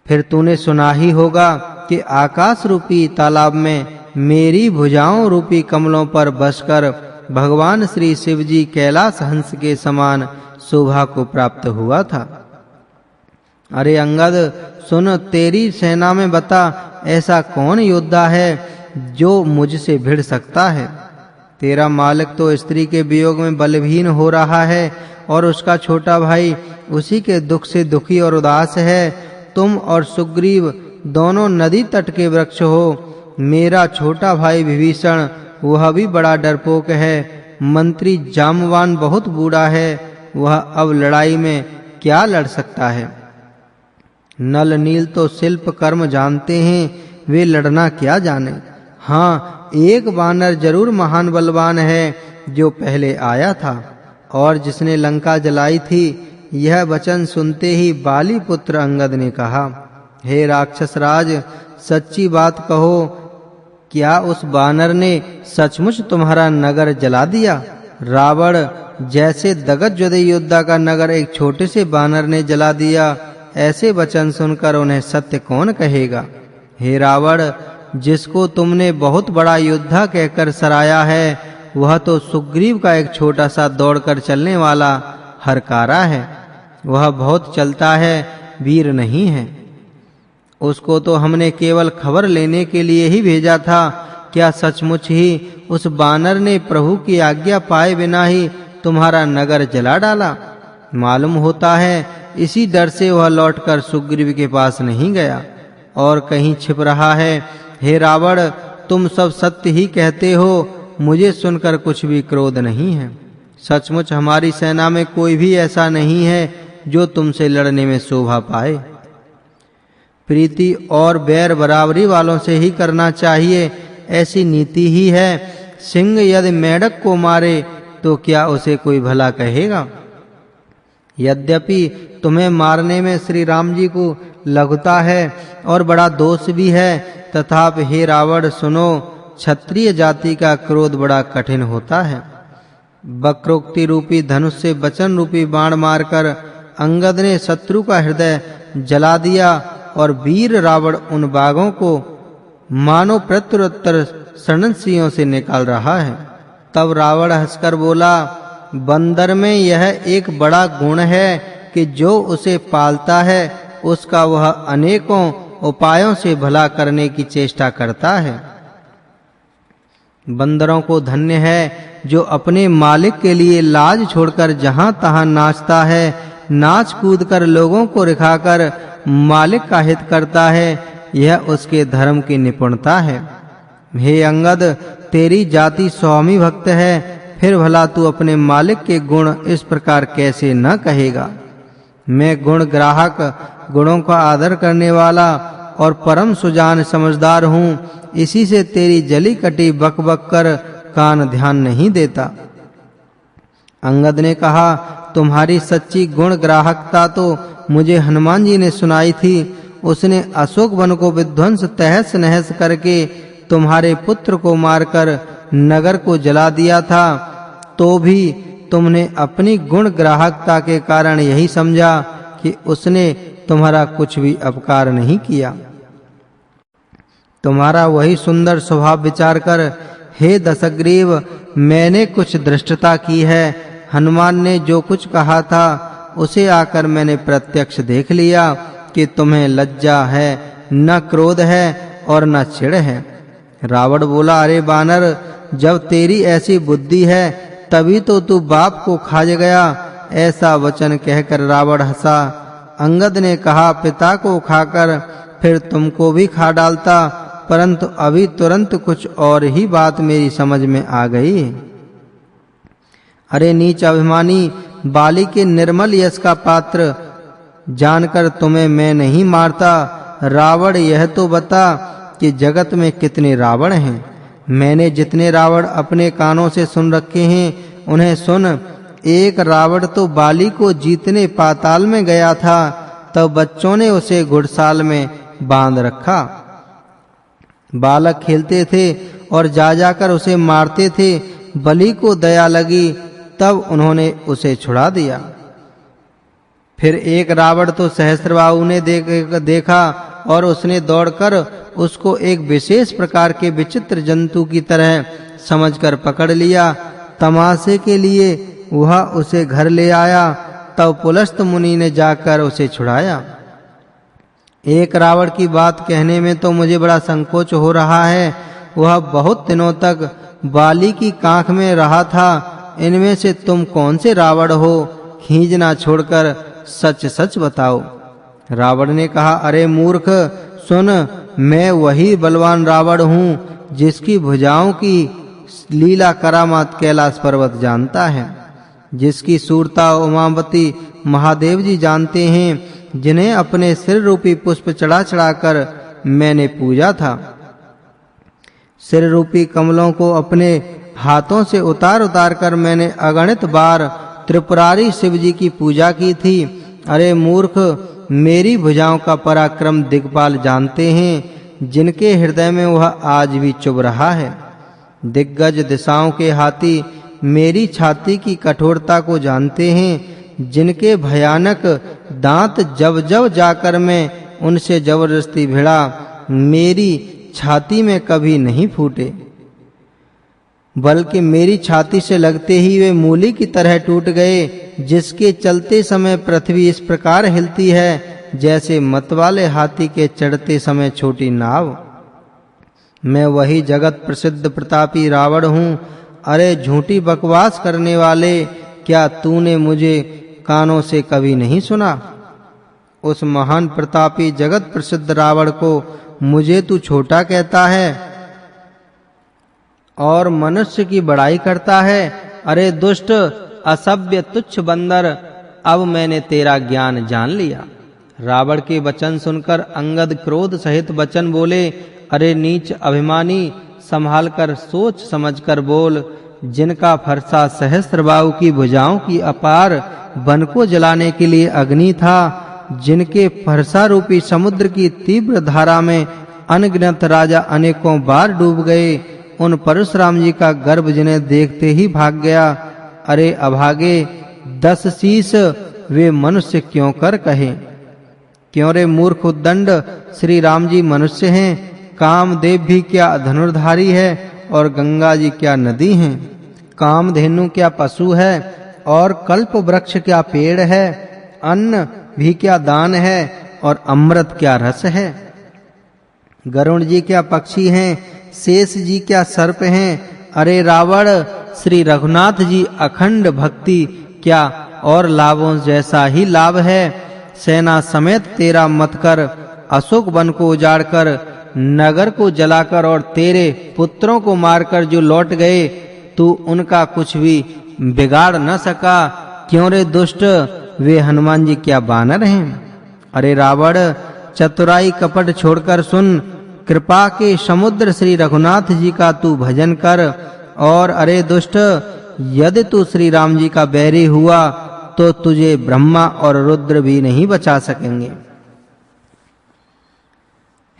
फिर तूने सुना ही होगा कि आकाश रूपी तालाब में मेरी भुजाओं रूपी कमलों पर बसकर भगवान श्री शिव जी कैलाश हंस के समान शोभा को प्राप्त हुआ था। अरे अंगद सुन, तेरी सेना में बता ऐसा कौन योद्धा है जो मुझसे भिड़ सकता है। तेरा मालिक तो स्त्री के वियोग में बलहीन हो रहा है और उसका छोटा भाई उसी के दुख से दुखी और उदास है। तुम और सुग्रीव दोनों नदी तट के वृक्ष हो। मेरा छोटा भाई विभीषण, वह भी बड़ा डरपोक है। मंत्री जामवान बहुत बूढ़ा है, वह अब लड़ाई में क्या लड़ सकता है। नल नील तो शिल्प कर्म जानते हैं, वे लड़ना क्या जाने। हाँ, एक बानर जरूर महान बलवान है जो पहले आया था और जिसने लंका जलाई थी। यह वचन सुनते ही बाली पुत्र अंगद ने कहा, हे राक्षस राज, सच्ची बात कहो, क्या उस बानर ने सचमुच तुम्हारा नगर जला दिया? रावण जैसे दगदज्योति योद्धा का नगर एक छोटे से बानर ने जला दिया, ऐसे वचन सुनकर उन्हें सत्य कौन कहेगा। हे रावण, जिसको तुमने बहुत बड़ा योद्धा कहकर सराया है, वह तो सुग्रीव का एक छोटा सा दौड़कर चलने वाला हरकारा है। वह बहुत चलता है, वीर नहीं है। उसको तो हमने केवल खबर लेने के लिए ही भेजा था। क्या सचमुच ही उस बानर ने प्रभु की आज्ञा पाए बिना ही तुम्हारा नगर जला डाला? मालूम होता है इसी डर से वह लौटकर सुग्रीव के पास नहीं गया और कहीं छिप रहा है। हे रावण, तुम सब सत्य ही कहते हो, मुझे सुनकर कुछ भी क्रोध नहीं है। सचमुच हमारी सेना में कोई भी ऐसा नहीं है जो तुमसे लड़ने में शोभा पाए। प्रीति और बैर बराबरी वालों से ही करना चाहिए, ऐसी नीति ही है। सिंह यदि मेढक को मारे तो क्या उसे कोई भला कहेगा? यद्यपि तुम्हें मारने में श्री राम जी को लघुता है और बड़ा दोष भी है, तथापि हे रावण सुनो, क्षत्रिय जाति का क्रोध बड़ा कठिन होता है। वक्रोक्ति रूपी धनुष से वचन रूपी बाण मारकर अंगद ने शत्रु का हृदय जला दिया और वीर रावण उन बाघों को मानो प्रत्युत्तर सनसियों से निकाल रहा है। तब रावण हंसकर बोला, बंदर में यह एक बड़ा गुण है कि जो उसे पालता है उसका वह अनेकों उपायों से भला करने की चेष्टा करता है। बंदरों को धन्य है जो अपने मालिक के लिए लाज छोड़कर जहां तहां नाचता है, नाच कूद कर लोगों को रिखाकर मालिक का हित करता है। यह उसके धर्म की निपुणता है। हे अंगद, तेरी जाति स्वामी भक्त है, फिर भला तू अपने मालिक के गुण इस प्रकार कैसे न कहेगा? मैं गुण ग्राहक, गुणों का आदर करने वाला और परम सुजान समझदार हूँ। इसी से तेरी जली कटी बक बक कर कान ध्यान नहीं देता। अंगद ने कहा, तुम्हारी सच्ची गुण ग्राहकता तो मुझे हनुमान जी ने सुनाई थी। उसने अशोक वन को विध्वंस तहस नहस करके तुम्हारे पुत्र को मारकर नगर को जला दिया था, तो भी तुमने अपनी गुण ग्राहकता के कारण यही समझा कि उसने तुम्हारा कुछ भी अपकार नहीं किया। तुम्हारा वही सुंदर स्वभाव विचार कर हे दशग्रीव मैंने कुछ दृष्टता की है। हनुमान ने जो कुछ कहा था उसे आकर मैंने प्रत्यक्ष देख लिया कि तुम्हें लज्जा है, न क्रोध है और न चिढ़ है। रावण बोला, अरे बानर, जब तेरी ऐसी बुद्धि है तभी तो तू बाप को खा गया। ऐसा वचन कहकर रावण हंसा। अंगद ने कहा, पिता को खाकर फिर तुमको भी खा डालता, परंतु अभी तुरंत कुछ और ही बात मेरी समझ में आ गई। अरे नीच अभिमानी, बाली के निर्मल यश का पात्र जानकर तुम्हें मैं नहीं मारता। रावण, यह तो बता कि जगत में कितने रावण हैं। मैंने जितने रावण अपने कानों से सुन रखे हैं उन्हें सुन। एक रावण तो बाली को जीतने पाताल में गया था, तब बच्चों ने उसे घुड़साल में बांध रखा। बालक खेलते थे और जा जाकर उसे मारते थे। बलि को दया लगी तब उन्होंने उसे छुड़ा दिया। फिर एक रावण तो सहस्त्रबाहु ने देखा और उसने दौड़कर उसको एक विशेष प्रकार के विचित्र जंतु की तरह समझकर पकड़ लिया। तमाशे के लिए वह उसे घर ले आया। तब पुलस्त मुनि ने जाकर उसे छुड़ाया। एक रावण की बात कहने में तो मुझे बड़ा संकोच हो रहा है। वह बहुत दिनों तक बाली की कांख में रहा था। इनमें से तुम कौन से रावण हो? खींचना छोड़कर सच सच बताओ। रावण ने कहा, अरे मूर्ख सुन, मैं वही बलवान रावण हूँ जिसकी भुजाओं की लीला करामात कैलाश पर्वत जानता है, जिसकी सूरता उमावती महादेव जी जानते हैं, जिन्हें अपने सिर रूपी पुष्प चढ़ा चढ़ाकर मैंने पूजा था। सिर रूपी कमलों को अपने हाथों से उतार उतार कर मैंने अगणित बार त्रिपुरारी शिव जी की पूजा की थी। अरे मूर्ख, मेरी भुजाओं का पराक्रम दिग्पाल जानते हैं, जिनके हृदय में वह आज भी चुभ रहा है। दिग्गज दिशाओं के हाथी मेरी छाती की कठोरता को जानते हैं, जिनके भयानक दांत जब जब जाकर मैं उनसे जबरदस्ती भिड़ा, मेरी छाती में कभी नहीं फूटे, बल्कि मेरी छाती से लगते ही वे मूली की तरह टूट गए, जिसके चलते समय पृथ्वी इस प्रकार हिलती है जैसे मतवाले हाथी के चढ़ते समय छोटी नाव। मैं वही जगत प्रसिद्ध प्रतापी रावण हूँ। अरे झूठी बकवास करने वाले, क्या तूने मुझे कानों से कभी नहीं सुना? उस महान प्रतापी जगत प्रसिद्ध रावण को मुझे तू छोटा कहता है और मनुष्य की बड़ाई करता है। अरे दुष्ट, असभ्य, तुच्छ बंदर, अब मैंने तेरा ज्ञान जान लिया। रावण के वचन सुनकर अंगद क्रोध सहित वचन बोले, अरे नीच अभिमानी, संभाल कर सोच समझकर बोल। जिनका फरसा सहस्त्रबाहु की भुजाओं की अपार वन को जलाने के लिए अग्नि था, जिनके फरसा रूपी समुद्र की तीव्र धारा में अनगिनत राजा अनेकों बार डूब गए, उन परशुराम जी का गर्भ जिन्हें देखते ही भाग गया। अरे अभागे, 10 शीश वे मनुष्य क्यों कर कहे? क्यों रे मूर्ख उद्दंड, श्री राम जी मनुष्य हैं, कामदेव भी क्या धनुर्धारी है और गंगा जी क्या नदी हैं, कामधेनु क्या पशु है और कल्प वृक्ष क्या पेड़ है, अन्न भी क्या दान है और अमृत क्या रस है, गरुण जी क्या पक्षी हैं, शेष जी क्या सर्प हैं। अरे रावण, श्री रघुनाथ जी अखंड भक्ति क्या और लाभों जैसा ही लाभ है। सेना समेत तेरा मत कर अशोक वन को उजाड़कर, नगर को जलाकर और तेरे पुत्रों को मारकर जो लौट गए, तू उनका कुछ भी बिगाड़ न सका। क्यों रे दुष्ट, वे हनुमान जी क्या बानर हैं? अरे रावण, चतुराई कपट छोड़कर सुन, कृपा के समुद्र श्री रघुनाथ जी का तू भजन कर। और अरे दुष्ट, यदि तू श्री राम जी का बैरी हुआ तो तुझे ब्रह्मा और रुद्र भी नहीं बचा सकेंगे।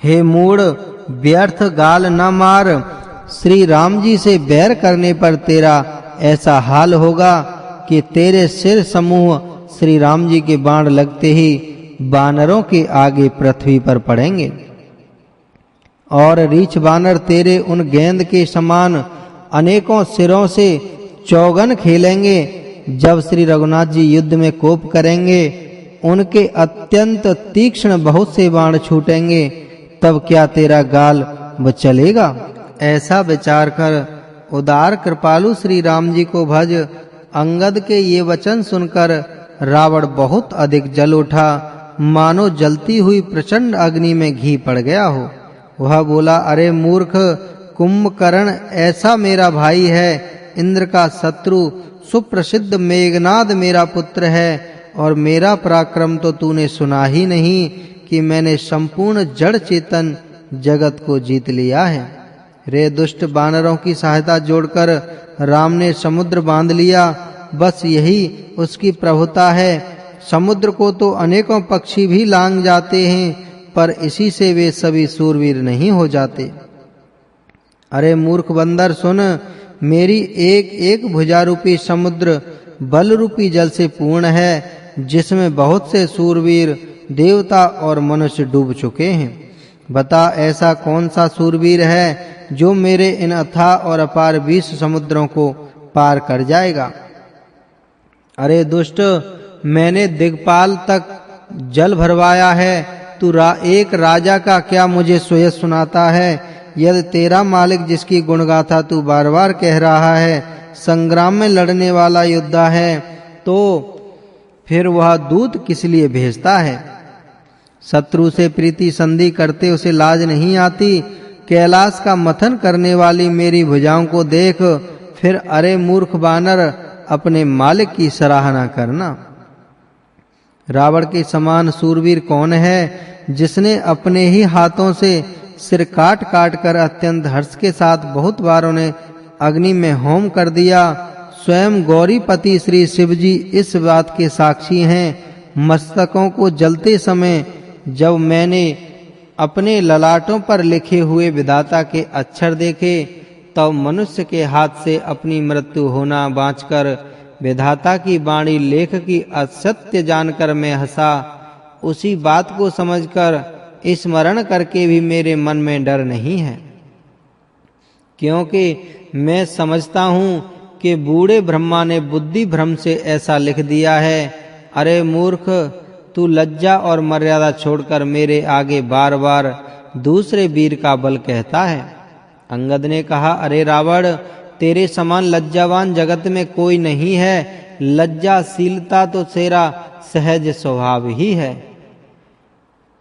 हे मूढ़, व्यर्थ गाल न मार। श्री राम जी से बैर करने पर तेरा ऐसा हाल होगा कि तेरे सिर समूह श्री राम जी के बाण लगते ही बानरों के आगे पृथ्वी पर पड़ेंगे और रीछ बानर तेरे उन गेंद के समान अनेकों सिरों से चौगन खेलेंगे। जब श्री रघुनाथ जी युद्ध में कोप करेंगे, उनके अत्यंत तीक्ष्ण बहुत से बाण छूटेंगे, तब क्या तेरा गाल बचलेगा? ऐसा विचार कर उदार कृपालु श्री राम जी को भज। अंगद के ये वचन सुनकर रावण बहुत अधिक जल उठा, मानो जलती हुई प्रचंड अग्नि में घी पड़ गया हो। वह बोला, अरे मूर्ख, कुंभकर्ण ऐसा मेरा भाई है, इंद्र का शत्रु, सुप्रसिद्ध मेघनाद मेरा पुत्र है, और मेरा पराक्रम तो तूने सुना ही नहीं कि मैंने संपूर्ण जड़ चेतन जगत को जीत लिया है। रे दुष्ट, बानरों की सहायता जोड़कर राम ने समुद्र बांध लिया, बस यही उसकी प्रभुता है। समुद्र को तो अनेकों पक्षी भी लांघ जाते हैं, पर इसी से वे सभी सूरवीर नहीं हो जाते। अरे मूर्ख बंदर, सुन, मेरी एक एक भुजा रूपी समुद्र बल रूपी जल से पूर्ण है, जिसमें बहुत से सूरवीर देवता और मनुष्य डूब चुके हैं। बता, ऐसा कौन सा सूरवीर है जो मेरे इन अथाह और अपार 20 समुद्रों को पार कर जाएगा? अरे दुष्ट, मैंने दिग्पाल तक जल भरवाया है, तू एक राजा का क्या मुझे सुयश सुनाता है? यदि तेरा मालिक, जिसकी गुणगाथा तू बार-बार कह रहा है, संग्राम में लड़ने वाला योद्धा है, तो फिर वह दूत किस लिए भेजता है? शत्रु से प्रीति संधि करते उसे लाज नहीं आती। कैलाश का मथन करने वाली मेरी भुजाओं को देख, फिर अरे मूर्ख बानर, अपने मालिक की सराहना करना। रावण के समान सूरवीर कौन है, जिसने अपने ही हाथों से सिर काट-काट कर अत्यंत हर्ष के साथ बहुत बार उन्हें अग्नि में होम कर दिया। स्वयं गौरीपति श्री शिवजी इस बात के साक्षी हैं। मस्तकों को जलते समय जब मैंने अपने ललाटों पर लिखे हुए विधाता के अक्षर देखे, तब मनुष्य के हाथ से अपनी मृत्यु होना बाँचकर विधाता की वाणी लेख की असत्य जानकर मैं हंसा। उसी बात को समझकर स्मरण करके भी मेरे मन में डर नहीं है, क्योंकि मैं समझता हूँ कि बूढ़े ब्रह्मा ने बुद्धि भ्रम से ऐसा लिख दिया है। अरे मूर्ख, तू लज्जा और मर्यादा छोड़कर मेरे आगे बार-बार दूसरे वीर का बल कहता है। अंगद ने कहा, अरे रावण, तेरे समान लज्जावान जगत में कोई नहीं है। लज्जाशीलता तो तेरा सहज स्वभाव ही है।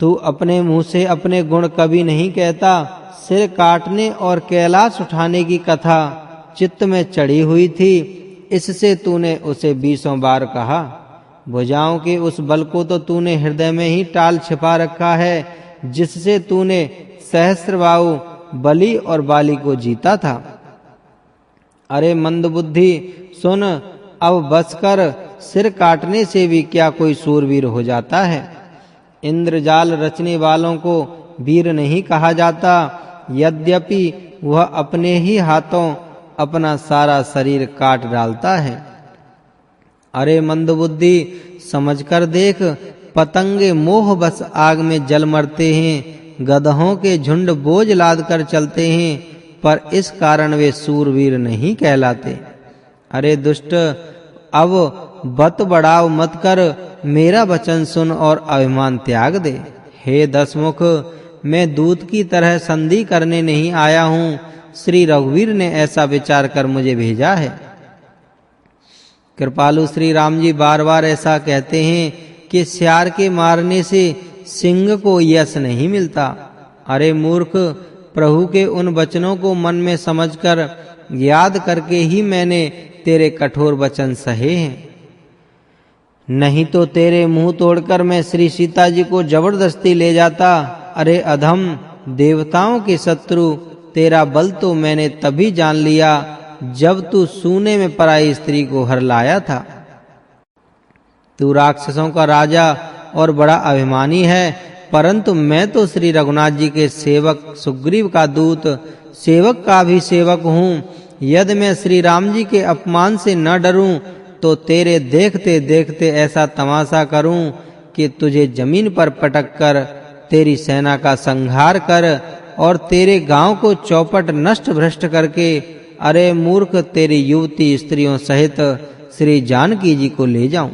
तू अपने मुंह से अपने गुण कभी नहीं कहता। सिर काटने और कैलाश उठाने की कथा चित्त में चढ़ी हुई थी, इससे तूने उसे 20 बार कहा। भुजाओं के उस बल को तो तूने हृदय में ही टाल छिपा रखा है, जिससे तूने सहस्त्रबाहु बलि और बाली को जीता था। अरे मंदबुद्धि, सुन, अब बस कर, सिर काटने से भी क्या कोई सूरवीर हो जाता है? इंद्रजाल रचने वालों को वीर नहीं कहा जाता, यद्यपि वह अपने ही हाथों अपना सारा शरीर काट डालता है। अरे मंदबुद्धि, समझकर देख, पतंगे मोह बस आग में जल मरते हैं, गधों के झुंड बोझ लाद कर चलते हैं, पर इस कारण वे सूरवीर नहीं कहलाते। अरे दुष्ट, अब बत बढ़ाव मत कर, मेरा वचन सुन और अभिमान त्याग दे। हे दसमुख, मैं दूत की तरह संधि करने नहीं आया हूँ। श्री रघुवीर ने ऐसा विचार कर मुझे भेजा है। कृपालु श्री राम जी बार-बार ऐसा कहते हैं कि सियार के मारने से सिंह को यश नहीं मिलता। अरे मूर्ख, प्रभु के उन वचनों को मन में समझकर याद करके ही मैंने तेरे कठोर वचन सहे हैं, नहीं तो तेरे मुंह तोड़कर मैं श्री सीता जी को जबरदस्ती ले जाता। अरे अधम, देवताओं के शत्रु, तेरा बल तो मैंने तभी जान लिया जब तू सूने में पराई स्त्री को हर लाया था। तू राक्षसों का राजा और बड़ा अभिमानी है, परंतु मैं तो श्री रघुनाथ जी के सेवक सुग्रीव का दूत, सेवक का भी सेवक हूँ। यदि मैं श्री राम जी के अपमान से न डरूं तो तेरे देखते देखते ऐसा तमाशा करूं कि तुझे जमीन पर पटक कर तेरी सेना का संहार कर और तेरे गांव को चौपट नष्ट भ्रष्ट करके, अरे मूर्ख, तेरी युवती स्त्रियों सहित श्री जानकी जी को ले जाऊं।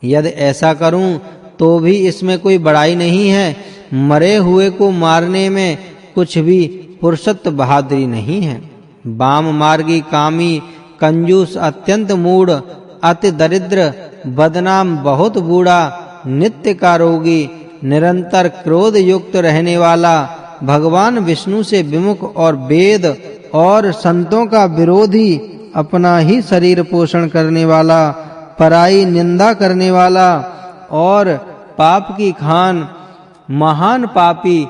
यदि ऐसा करूं तो भी इसमें कोई बड़ाई नहीं है। मरे हुए को मारने में कुछ भी पुरुषत्व बहादुरी नहीं है। वाम मार्गी, कामी, कंजूस, अत्यंत मूढ़, अति दरिद्र, बदनाम, बहुत बूढ़ा, नित्य का रोगी, निरंतर क्रोध युक्त रहने वाला, भगवान विष्णु से विमुख और वेद और संतों का विरोधी, अपना ही शरीर पोषण करने वाला, पराई निंदा करने वाला और पाप की खान, महान पापी,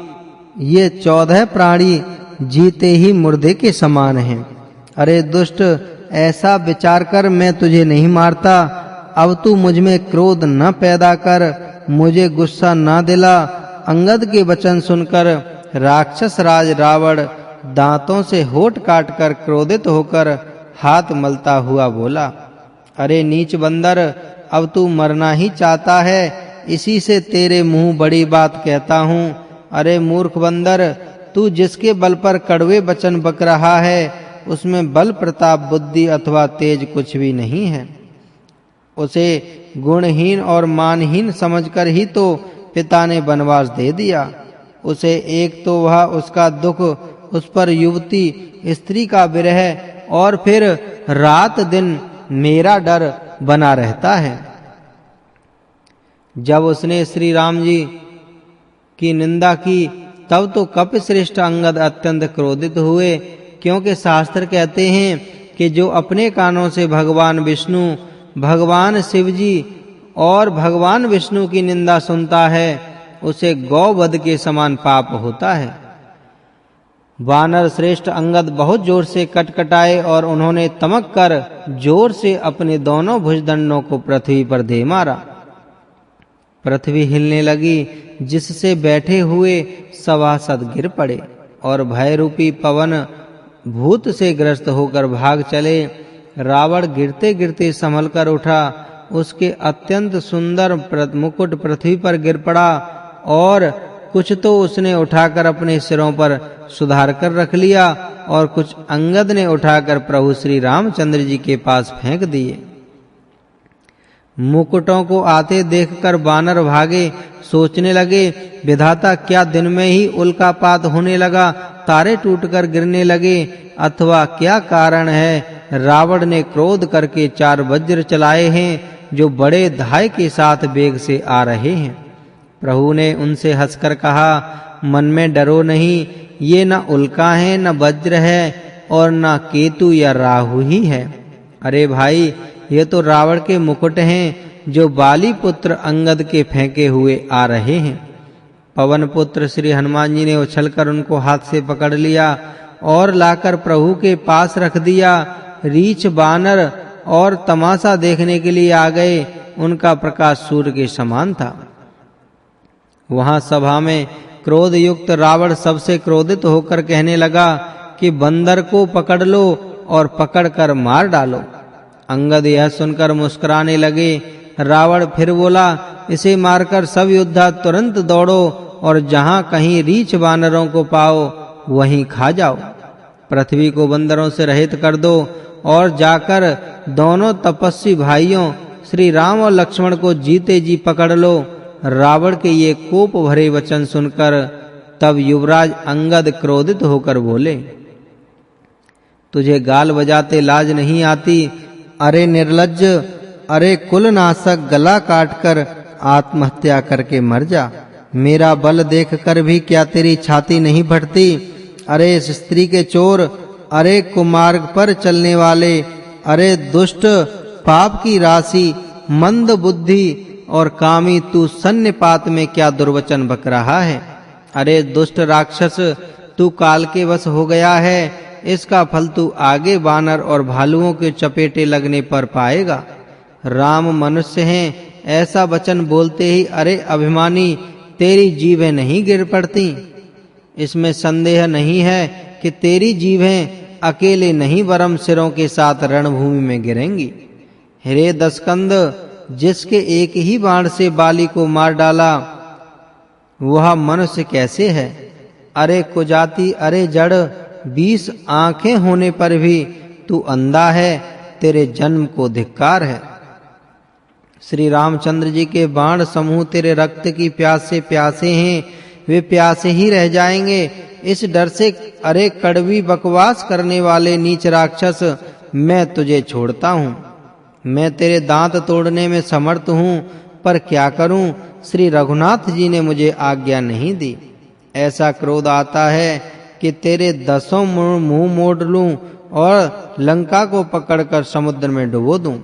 ये 14 प्राणी जीते ही मुर्दे के समान हैं। अरे दुष्ट, ऐसा विचार कर मैं तुझे नहीं मारता। अब तू मुझ में क्रोध न पैदा कर, मुझे गुस्सा न दिला। अंगद के वचन सुनकर राक्षस राज रावण दांतों से होठ काटकर क्रोधित होकर हाथ मलता हुआ बोला, अरे नीच बंदर, अब तू मरना ही चाहता है, इसी से तेरे मुंह बड़ी बात कहता हूँ। अरे मूर्ख बंदर, तू जिसके बल पर कड़वे वचन बक रहा है, उसमें बल, प्रताप, बुद्धि अथवा तेज कुछ भी नहीं है। उसे गुणहीन और मानहीन समझकर ही तो पिता ने वनवास दे दिया। उसे एक तो वह उसका दुख, उस पर युवती स्त्री का विरह और फिर रात दिन मेरा डर बना रहता है। जब उसने श्री राम जी की निंदा की तब तो कपिश्रेष्ठ अंगद अत्यंत क्रोधित हुए, क्योंकि शास्त्र कहते हैं कि जो अपने कानों से भगवान विष्णु, भगवान शिवजी और भगवान विष्णु की निंदा सुनता है, उसे गौवध के समान पाप होता है। वानर श्रेष्ठ अंगद बहुत जोर से कटकटाए और उन्होंने तमक कर जोर से अपने दोनों भुजदंडों को पृथ्वी पर दे मारा। पृथ्वी हिलने लगी, जिससे बैठे हुए सभासद गिर पड़े और भय रूपी पवन भूत से ग्रस्त होकर भाग चले। रावण गिरते गिरते संभल कर उठा, उसके अत्यंत सुंदर मुकुट पृथ्वी पर गिर पड़ा और कुछ तो उसने उठाकर अपने सिरों पर सुधार कर रख लिया और कुछ अंगद ने उठाकर प्रभु श्री रामचंद्र जी के पास फेंक दिए। मुकुटों को आते देखकर वानर भागे, सोचने लगे, विधाता, क्या दिन में ही उल्कापात होने लगा, तारे टूटकर गिरने लगे, अथवा क्या कारण है? रावण ने क्रोध करके 4 वज्र चलाए हैं, जो बड़े धाय के साथ वेग से आ रहे हैं। प्रभु ने उनसे हंसकर कहा, मन में डरो नहीं, ये न उल्का है, न वज्र है और न केतु या राहु ही है। अरे भाई, ये तो रावण के मुकुट हैं, जो बाली पुत्र अंगद के फेंके हुए आ रहे हैं। पवन पुत्र श्री हनुमान जी ने उछलकर उनको हाथ से पकड़ लिया और लाकर प्रभु के पास रख दिया। रीछ बानर और तमाशा देखने के लिए आ गए। उनका प्रकाश सूर्य के समान था। वहां सभा में क्रोध युक्त रावण सबसे क्रोधित होकर कहने लगा कि बंदर को पकड़ लो और पकड़कर मार डालो। अंगद यह सुनकर मुस्कुराने लगे। रावण फिर बोला, इसे मारकर सब योद्धा तुरंत दौड़ो और जहां कहीं रीछ वानरों को पाओ वहीं खा जाओ। पृथ्वी को बंदरों से रहित कर दो और जाकर दोनों तपस्वी भाइयों श्री राम और लक्ष्मण को जीते जी पकड़ लो। रावण के ये कोप भरे वचन सुनकर तब युवराज अंगद क्रोधित होकर बोले, तुझे गाल बजाते लाज नहीं आती? अरे निर्लज्ज, अरे कुलनाशक, गला काटकर आत्महत्या करके मर जा। मेरा बल देखकर भी क्या तेरी छाती नहीं फटती? अरे इस स्त्री के चोर, अरे कुमार्ग पर चलने वाले, अरे दुष्ट, पाप की राशि, मंद बुद्धि और कामी, तू सन्निपात में क्या दुर्वचन बक रहा है? अरे दुष्ट राक्षस, तू काल के वश हो गया है। इसका फल तू आगे वानर और भालुओं के चपेटे लगने पर पाएगा। राम मनुष्य हैं, ऐसा वचन बोलते ही अरे अभिमानी, तेरी जीभें नहीं गिर पड़ती। इसमें संदेह नहीं है कि तेरी जीभें अकेले नहीं वरम सिरों के साथ रणभूमि में गिरेंगी। हे दशकंद, जिसके एक ही बाण से बाली को मार डाला, वह मनुष्य कैसे है? अरे कुजाति, अरे जड़, 20 आंखें होने पर भी तू अंधा है, तेरे जन्म को धिक्कार है। श्री रामचंद्र जी के बाण समूह तेरे रक्त की प्यास से प्यासे हैं, वे प्यासे ही रह जाएंगे। इस डर से अरे कड़वी बकवास करने वाले नीच राक्षस, मैं तुझे छोड़ता हूँ। मैं तेरे दांत तोड़ने में समर्थ हूँ, पर क्या करूँ, श्री रघुनाथ जी ने मुझे आज्ञा नहीं दी। ऐसा क्रोध आता है कि तेरे 10 मुंह मोड़ लूं और लंका को पकड़कर समुद्र में डुबो दूं।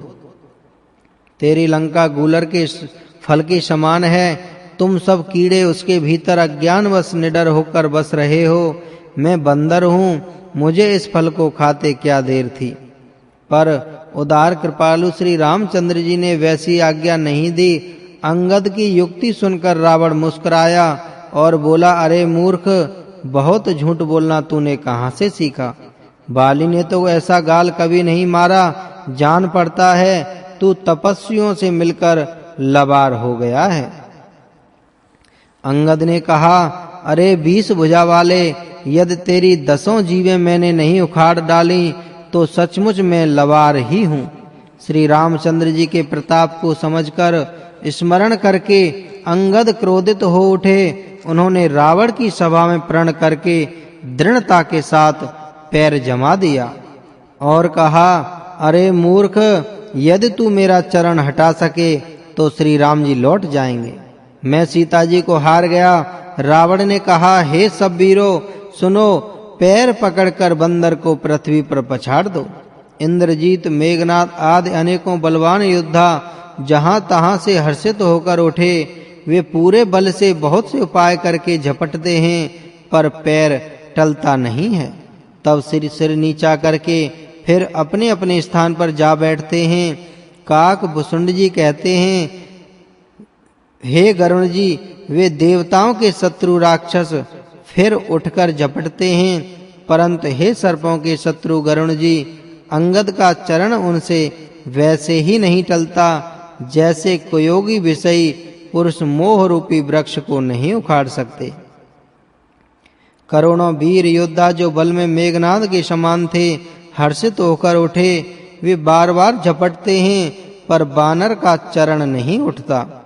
तेरी लंका गूलर के फल के समान है, तुम सब कीड़े उसके भीतर अज्ञानवश निडर होकर बस रहे हो। मैं बंदर हूँ, मुझे इस फल को खाते क्या देर थी। पर उदार कृपालु श्री रामचंद्र जी ने वैसी आज्ञा नहीं दी। अंगद की युक्ति सुनकर रावण मुस्कुराया और बोला, अरे मूर्ख, बहुत झूठ बोलना तूने कहाँ से सीखा? बाली ने तो ऐसा गाल कभी नहीं मारा। जान पड़ता है तू तपस्वियों से मिलकर लबार हो गया है। अंगद ने कहा, अरे 20 भुजा वाले, यदि तेरी 10 जीवें मैंने नहीं उखाड़ डाली तो सचमुच मैं लबार ही हूँ। श्री रामचंद्र जी के प्रताप को समझकर स्मरण करके अंगद क्रोधित हो उठे। उन्होंने रावण की सभा में प्रण करके दृढ़ता के साथ पैर जमा दिया और कहा, अरे मूर्ख, यदि तू मेरा चरण हटा सके तो श्री राम जी लौट जाएंगे। मैं सीता जी को हार गया। रावण ने कहा, हे सब वीरों, सुनो, पैर पकड़कर बंदर को पृथ्वी पर पछाड़ दो। इंद्रजीत, मेघनाथ आदि अनेकों बलवान योद्धा जहां तहां से हर्षित होकर उठे। वे पूरे बल से बहुत से उपाय करके झपटते हैं, पर पैर टलता नहीं है। तब सिर नीचा करके फिर अपने अपने स्थान पर जा बैठते हैं। काक भुसुंड जी कहते हैं, हे गरुण जी, वे देवताओं के शत्रु राक्षस फिर उठकर झपटते हैं, परंतु हे सर्पों के शत्रु गरुण जी, अंगद का चरण उनसे वैसे ही नहीं टलता जैसे कुयोगी विषयी पुरुष मोह रूपी वृक्ष को नहीं उखाड़ सकते। करोड़ों वीर योद्धा जो बल में मेघनाद के समान थे, हर्षित होकर उठे। वे बार-बार झपटते हैं, पर बानर का चरण नहीं उठता।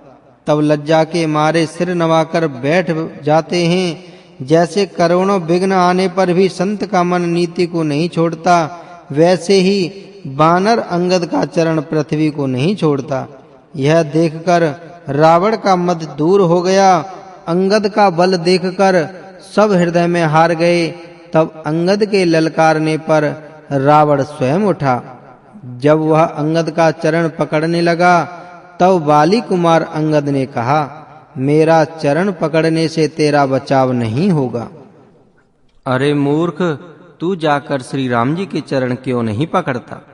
तब लज्जा के मारे सिर नवाकर बैठ जाते हैं। जैसे करोड़ों विघ्न आने पर भी संत का मन नीति को नहीं छोड़ता, वैसे ही बानर अंगद का चरण पृथ्वी को नहीं छोड़ता। यह देखकर रावण का मद दूर हो गया। अंगद का बल देखकर सब हृदय में हार गए। तब अंगद के ललकारने पर रावण स्वयं उठा। जब वह अंगद का चरण पकड़ने लगा, तब बाली कुमार अंगद ने कहा, मेरा चरण पकड़ने से तेरा बचाव नहीं होगा। अरे मूर्ख, तू जाकर श्री राम जी के चरण क्यों नहीं पकड़ता?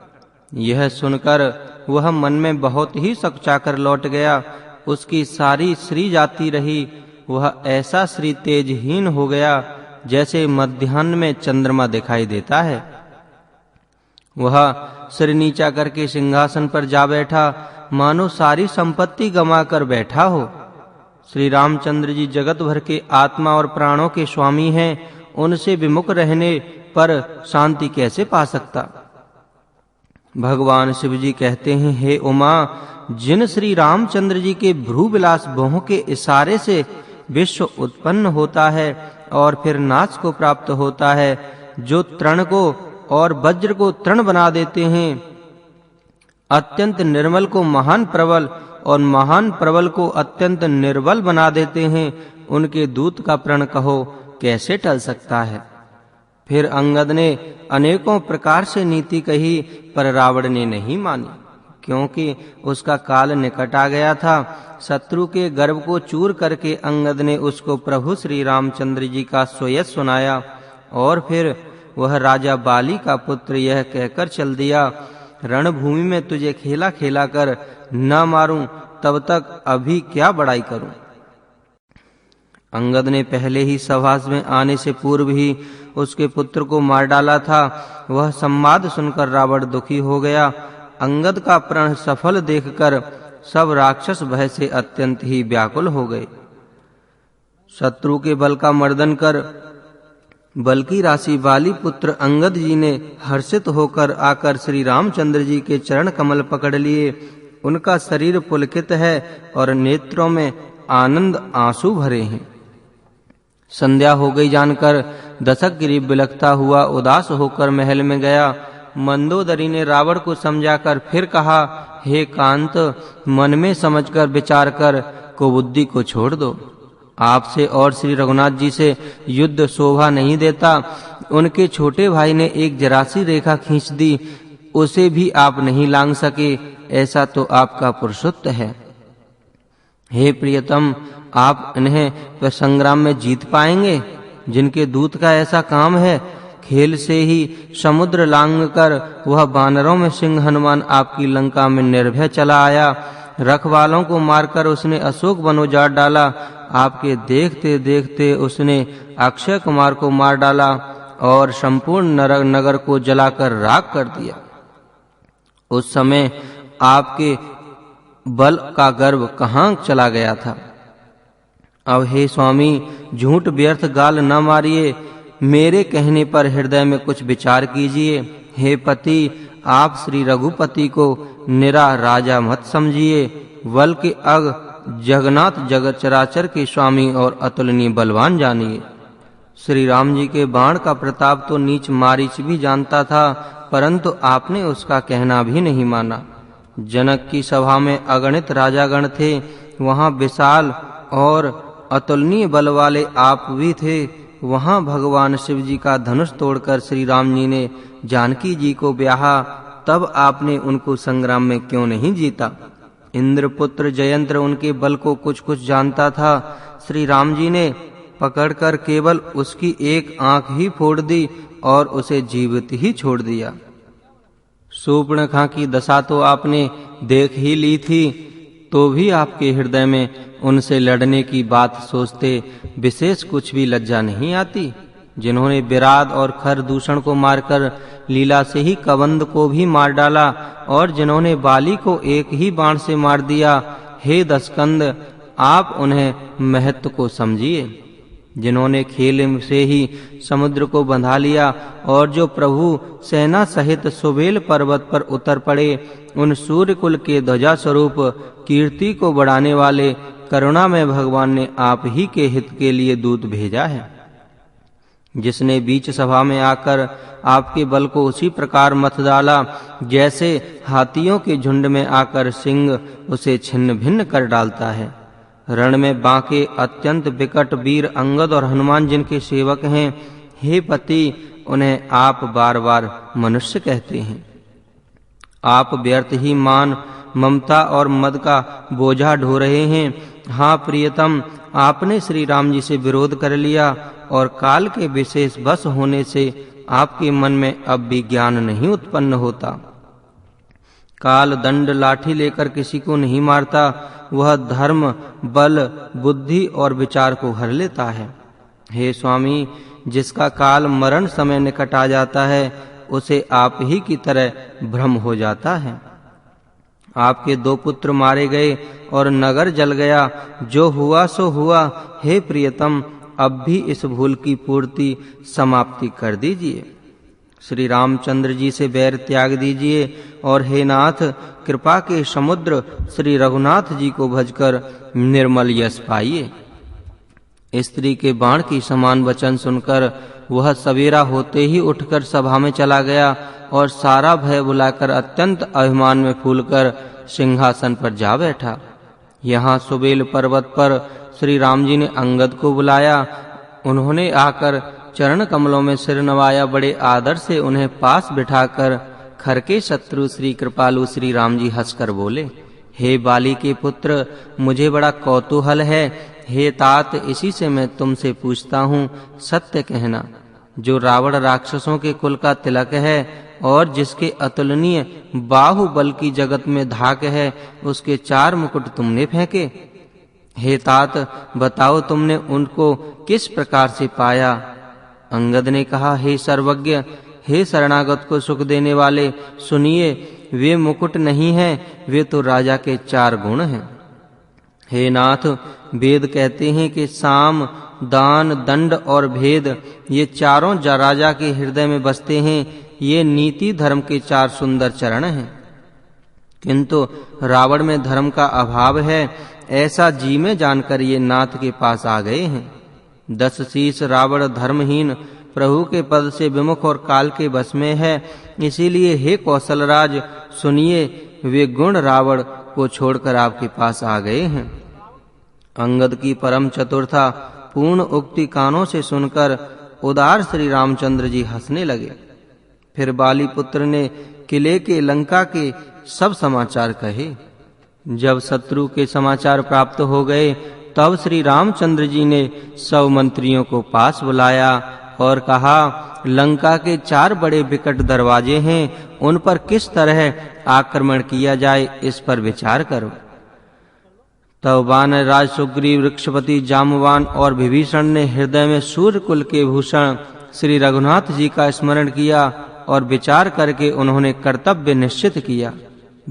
यह सुनकर वह मन में बहुत ही सकचाकर लौट गया। उसकी सारी श्री जाती रही। वह ऐसा श्री तेजहीन हो गया जैसे मध्याह्न में चंद्रमा दिखाई देता है। वह सिर नीचा करके सिंहासन पर जा बैठा, मानो सारी संपत्ति गंवाकर बैठा हो। श्री रामचंद्र जी जगत भर के आत्मा और प्राणों के स्वामी हैं। उनसे विमुख रहने पर शांति कैसे पा सकता? भगवान शिव जी कहते हैं, हे उमा, जिन श्री रामचंद्र जी के भ्रू विलास भौं के इशारे से विश्व उत्पन्न होता है और फिर नाश को प्राप्त होता है, जो तृण को और वज्र को तृण बना देते हैं, अत्यंत निर्मल को महान प्रबल और महान प्रबल को अत्यंत निर्बल बना देते हैं, उनके दूत का प्रण कहो कैसे टल सकता है? फिर अंगद ने अनेकों प्रकार से नीति कही, पर रावण ने नहीं मानी, क्योंकि उसका काल निकट आ गया था। शत्रु के गर्व को चूर करके अंगद ने उसको प्रभु श्री रामचंद्र जी का सोयस सुनाया और फिर वह राजा बाली का पुत्र यह कहकर चल दिया, रणभूमि में तुझे खेला खेला कर न मारूं तब तक अभी क्या बड़ाई करूं। अंगद ने पहले ही सभा में आने से पूर्व ही उसके पुत्र को मार डाला था। वह संवाद सुनकर रावण दुखी हो गया। अंगद का प्रण सफल देखकर सब राक्षस भय से अत्यंत ही व्याकुल हो गए। शत्रु के बल का मर्दन कर बल की राशि वाली पुत्र अंगद जी ने हर्षित होकर आकर श्री रामचंद्र जी के चरण कमल पकड़ लिए। उनका शरीर पुलकित है और नेत्रों में आनंद आंसू भरे हैं। संध्या हो गई जानकर दशक गिरी बिलखता हुआ उदास होकर महल में गया। मंदोदरी ने रावण को समझाकर फिर कहा, हे कांत, मन में समझकर विचार कर कुबुद्धि को छोड़ दो। आपसे और श्री रघुनाथ जी से युद्ध शोभा नहीं देता। उनके छोटे भाई ने एक जरासी रेखा खींच दी, उसे भी आप नहीं लांघ सके। ऐसा तो आपका पुरुषत्व है। हे प्रियतम, आप इन्हें संग्राम में जीत पाएंगे? जिनके दूत का ऐसा काम है। खेल से ही समुद्र लांघकर वह वानरों में सिंह हनुमान आपकी लंका में निर्भय चला आया। रखवालों को मारकर उसने अशोक वन उजाड़ डाला। आपके देखते देखते उसने अक्षय कुमार को मार डाला और संपूर्ण नगर को जलाकर राख कर दिया। उस समय आपके बल का गर्व कहाँ चला गया था। अब हे स्वामी, झूठ व्यर्थ गाल न मारिए। मेरे कहने पर हृदय में कुछ विचार कीजिए। हे पति, आप श्री रघुपति को निरा राजा मत समझिए, बल्कि अग जगन्नाथ जगत चराचर के स्वामी और अतुलनीय बलवान जानिए। श्री राम जी के बाण का प्रताप तो नीच मारीच भी जानता था, परंतु आपने उसका कहना भी नहीं माना। जनक की सभा में अगणित राजागण थे। वहां विशाल और अतुलनीय बल वाले आप भी थे। वहां भगवान शिव जी का धनुष तोड़कर श्री राम जी ने जानकी जी को ब्याहा, तब आपने उनको संग्राम में क्यों नहीं जीता? इंद्रपुत्र जयंत्र उनके बल को कुछ कुछ जानता था। श्री राम जी ने पकड़कर केवल उसकी एक आंख ही फोड़ दी और उसे जीवित ही छोड़ दिया। शूर्पणखा की दशा तो आपने देख ही ली थी, तो भी आपके हृदय में उनसे लड़ने की बात सोचते विशेष कुछ भी लज्जा नहीं आती। जिन्होंने विराट और खरदूषण को मारकर लीला से ही कबंध को भी मार डाला और जिन्होंने बाली को एक ही बाण से मार दिया, हे दशकंद, आप उन्हें महत्व को समझिए। जिन्होंने खेल से ही समुद्र को बंधा लिया और जो प्रभु सेना सहित सुबेल पर्वत पर उतर पड़े, उन सूर्य कुल के ध्वजा स्वरूप कीर्ति को बढ़ाने वाले करुणा में भगवान ने आप ही के हित के लिए दूत भेजा है। जिसने बीच सभा में आकर आपके बल को उसी प्रकार मथ डाला जैसे हाथियों के झुंड में आकर सिंह उसे छिन्न भिन्न कर डालता है। रण में बांके अत्यंत विकट वीर अंगद और हनुमान जिनके सेवक हैं, हे पति, उन्हें आप बार-बार मनुष्य कहते हैं। आप व्यर्थ ही मान, ममता और मद का बोझा ढो रहे हैं। हाँ प्रियतम, आपने श्री राम जी से विरोध कर लिया और काल के विशेष बस होने से आपके मन में अब भी ज्ञान नहीं उत्पन्न होता। काल दंड लाठी लेकर किसी को नहीं मारता, वह धर्म, बल, बुद्धि और विचार को हर लेता है। हे स्वामी, जिसका काल मरण समय निकट आ जाता है, उसे आप ही की तरह भ्रम हो जाता है। आपके 2 पुत्र मारे गए और नगर जल गया। जो हुआ सो हुआ। हे प्रियतम, अब भी इस भूल की पूर्ति समाप्ति कर दीजिए। श्री रामचंद्र जी से बैर त्याग दीजिए और हे नाथ, कृपा के समुद्र श्री रघुनाथ जी को भजकर निर्मल यश पाइए। स्त्री के बाण की समान वचन सुनकर वह सवेरा होते ही उठकर सभा में चला गया और सारा भय बुलाकर अत्यंत अभिमान में फूलकर सिंहासन पर जा बैठा। यहाँ सुबेल पर्वत पर श्री राम जी ने अंगद को बुलाया। उन्होंने आकर चरण कमलों में सिर नवाया। बड़े आदर से उन्हें पास बिठाकर खर के शत्रु श्री कृपालु श्री राम जी हंसकर बोले, हे बाली के पुत्र, मुझे बड़ा कौतूहल है। हे तात, इसी से मैं तुमसे पूछता हूँ, सत्य कहना। जो रावण राक्षसों के कुल का तिलक है और जिसके अतुलनीय बाहुबल की जगत में धाक है, उसके 4 मुकुट तुमने फेंके। हे तात, बताओ तुमने उनको किस प्रकार से पाया? अंगद ने कहा, हे सर्वज्ञ, हे शरणागत को सुख देने वाले, सुनिए, वे मुकुट नहीं हैं, वे तो राजा के 4 गुण हैं। हे नाथ, वेद कहते हैं कि साम, दान, दंड और भेद ये चारों राजा के हृदय में बसते हैं। ये नीति धर्म के 4 सुंदर चरण हैं। किंतु रावण में धर्म का अभाव है, ऐसा जी में जानकर ये नाथ के पास आ गए हैं। 10 शीश रावण धर्महीन, प्रभु के पद से विमुख और काल के बस में है। इसीलिए हे कौशलराज, सुनिए, वे गुण रावण को छोड़कर आपके पास आ गए हैं। अंगद की परम चतुरता पूर्ण उक्ति कानों से सुनकर उदार श्री रामचंद्र जी हंसने लगे। फिर बाली पुत्र ने किले के लंका के सब समाचार कहे। जब शत्रु के समाचार प्राप्त हो गए, तब श्री रामचंद्र जी ने सब मंत्रियों को पास बुलाया और कहा, लंका के 4 बड़े विकट दरवाजे हैं, उन पर किस तरह आक्रमण किया जाए, इस पर विचार करो। तब वानर राज सुग्रीव, वृक्षपति जामवान और विभीषण ने हृदय में सूर्य कुल के भूषण श्री रघुनाथ जी का स्मरण किया और विचार करके उन्होंने कर्तव्य निश्चित किया।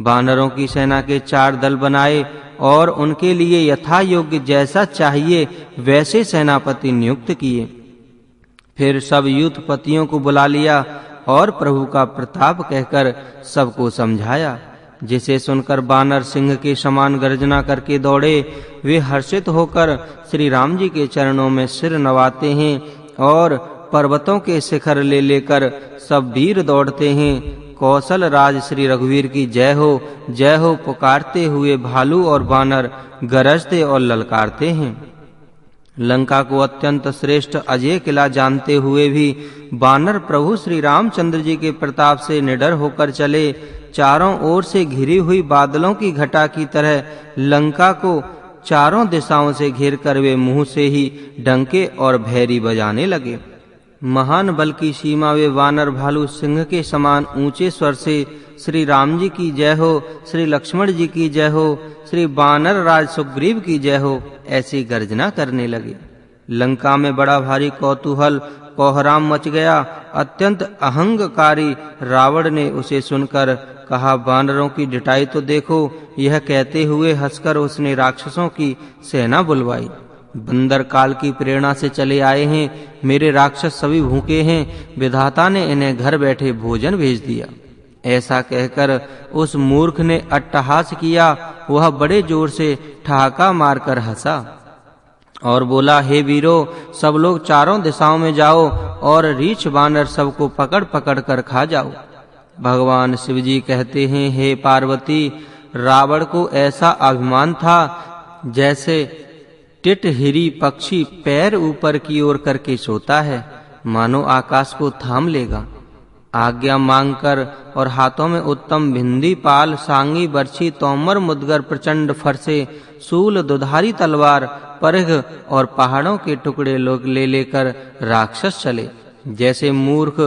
वानरों की सेना के 4 दल बनाए और उनके लिए यथा योग्य जैसा चाहिए वैसे सेनापति नियुक्त किए। फिर सब युद्धपतियों को बुला लिया और प्रभु का प्रताप कहकर सबको समझाया। जिसे सुनकर वानर सिंह के समान गर्जना करके दौड़े। वे हर्षित होकर श्री राम जी के चरणों में सिर नवाते हैं और पर्वतों के शिखर ले लेकर सब वीर दौड़ते हैं। कौशल राज श्री रघुवीर की जय हो पुकारते हुए भालू और वानर गरजते और ललकारते हैं। लंका को अत्यंत श्रेष्ठ अजय किला जानते हुए भी वानर प्रभु श्री रामचंद्र जी के प्रताप से निडर होकर चले। चारों ओर से घिरी हुई बादलों की घटा की तरह लंका को चारों दिशाओं से घेरकर वे मुंह से ही डंके और भैरी बजाने लगे। महान बल की सीमा वे वानर भालू सिंह के समान ऊंचे स्वर से श्री राम जी की जय हो, श्री लक्ष्मण जी की जय हो, श्री वानर राज सुग्रीव की जय हो, ऐसी गर्जना करने लगे। लंका में बड़ा भारी कौतूहल कोहराम मच गया। अत्यंत अहंकारी रावण ने उसे सुनकर कहा, वानरों की ढिठाई तो देखो। यह कहते हुए हंसकर उसने राक्षसों की सेना बुलवाई। बंदर काल की प्रेरणा से चले आए हैं, मेरे राक्षस सभी भूखे हैं, विधाता ने इन्हें घर बैठे भोजन भेज दिया। ऐसा कहकर उस मूर्ख ने अट्टहास किया। वह बड़े जोर से ठहाका मारकर हंसा और बोला, हे वीरों, सब लोग चारों दिशाओं में जाओ और रीछ वानर सबको पकड़ पकड़ कर खा जाओ। भगवान शिव जी कहते हैं, हे पार्वती, रावण को ऐसा अभिमान था जैसे टिटहिरी पक्षी पैर ऊपर की ओर करके सोता है, मानो आकाश को थाम लेगा। आज्ञा मांगकर और हाथों में उत्तम भिंदी, पाल, सांगी, बरछी, तोमर, मुदगर, प्रचंड फरसे, शूल, दुधारी तलवार, परिघ और पहाड़ों के टुकड़े लोग ले लेकर राक्षस चले। जैसे मूर्ख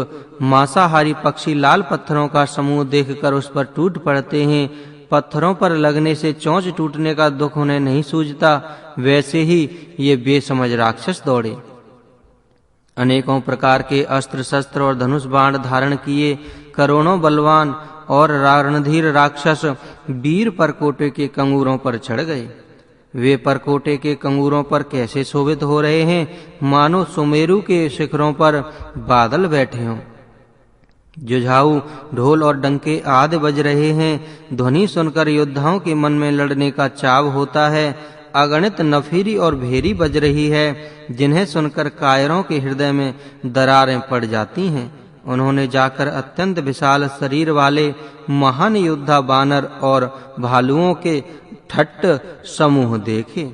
मांसाहारी पक्षी लाल पत्थरों का समूह देखकर उस पर टूट पड़ते हैं, पत्थरों पर लगने से चोंच टूटने का दुख उन्हें नहीं सूझता, वैसे ही ये बेसमझ राक्षस दौड़े। अनेकों प्रकार के अस्त्र शस्त्र और धनुष बाण धारण किए करोड़ों बलवान और रणधीर राक्षस वीर परकोटे के कंगूरों पर चढ़ गए। वे परकोटे के कंगूरों पर कैसे शोभित हो रहे हैं, मानो सुमेरु के शिखरों पर बादल बैठे हों। जुझाऊ ढोल और डंके आदि बज रहे हैं। ध्वनि सुनकर योद्धाओं के मन में लड़ने का चाव होता है। अगणित नफीरी और भेरी बज रही है, जिन्हें सुनकर कायरों के हृदय में दरारें पड़ जाती हैं। उन्होंने जाकर अत्यंत विशाल शरीर वाले महान योद्धा वानर और भालुओं के ठट्ट समूह देखे।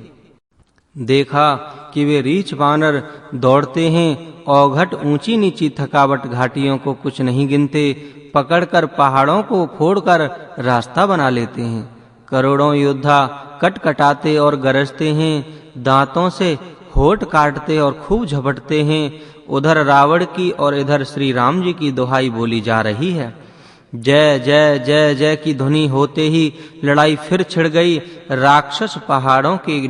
देखा कि वे रीछ वानर दौड़ते हैं, औघट ऊंची नीची थकावट घाटियों को कुछ नहीं गिनते, पकड़कर पहाड़ों को फोड़कर रास्ता बना लेते हैं। करोड़ों योद्धा कटकटाते और गरजते हैं, दांतों से होठ काटते और खूब झपटते हैं। उधर रावण की और इधर श्री राम जी की दुहाई बोली जा रही है। जय जय जय जय की ध्वनि होते ही लड़ाई फिर छिड़ गई। राक्षस पहाड़ों के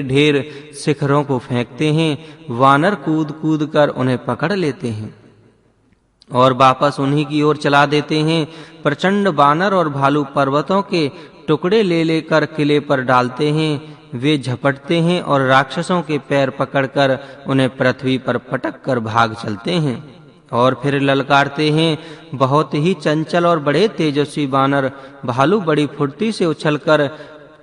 ढेर शिखरों को फेंकते हैं। वानर कूद कूद कर उन्हें पकड़ लेते हैं और वापस उन्हीं की ओर चला देते हैं। प्रचंड वानर और भालू पर्वतों के टुकड़े ले लेकर किले पर डालते हैं। वे झपटते हैं और राक्षसों के पैर पकड़कर उन्हें पृथ्वी पर पटक कर भाग चलते हैं और फिर ललकारते हैं। बहुत ही चंचल और बड़े तेजस्वी वानर भालू बड़ी फुर्ती से उछलकर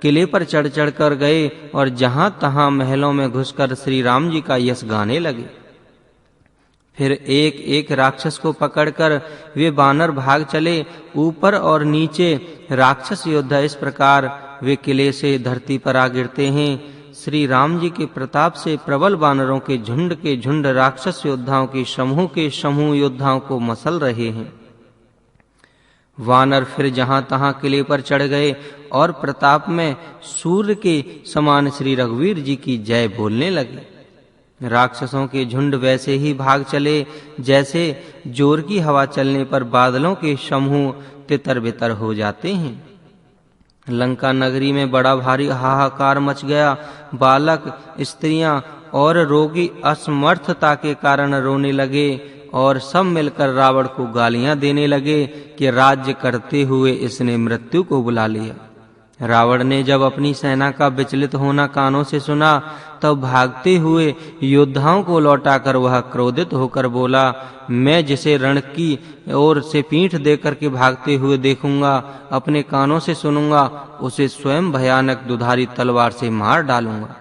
किले पर चढ़ कर गए और जहां तहां महलों में घुसकर श्री राम जी का यश गाने लगे। फिर एक एक राक्षस को पकड़कर वे वानर भाग चले। ऊपर और नीचे राक्षस योद्धा इस प्रकार वे किले से धरती पर आ गिरते हैं। श्री राम जी के प्रताप से प्रबल वानरों के झुंड राक्षस योद्धाओं के समूह योद्धाओं को मसल रहे हैं। वानर फिर जहां तहां किले पर चढ़ गए और प्रताप में सूर्य के समान श्री रघुवीर जी की जय बोलने लगे। राक्षसों के झुंड वैसे ही भाग चले जैसे जोर की हवा चलने पर बादलों के समूह तितर-बितर हो जाते हैं। लंका नगरी में बड़ा भारी हाहाकार मच गया। बालक, स्त्रियां और रोगी असमर्थता के कारण रोने लगे और सब मिलकर रावण को गालियां देने लगे कि राज्य करते हुए इसने मृत्यु को बुला लिया। रावण ने जब अपनी सेना का विचलित होना कानों से सुना तब भागते हुए योद्धाओं को लौटाकर वह क्रोधित होकर बोला, मैं जिसे रण की ओर से पीठ देकर के भागते हुए देखूंगा, अपने कानों से सुनूंगा, उसे स्वयं भयानक दुधारी तलवार से मार डालूंगा।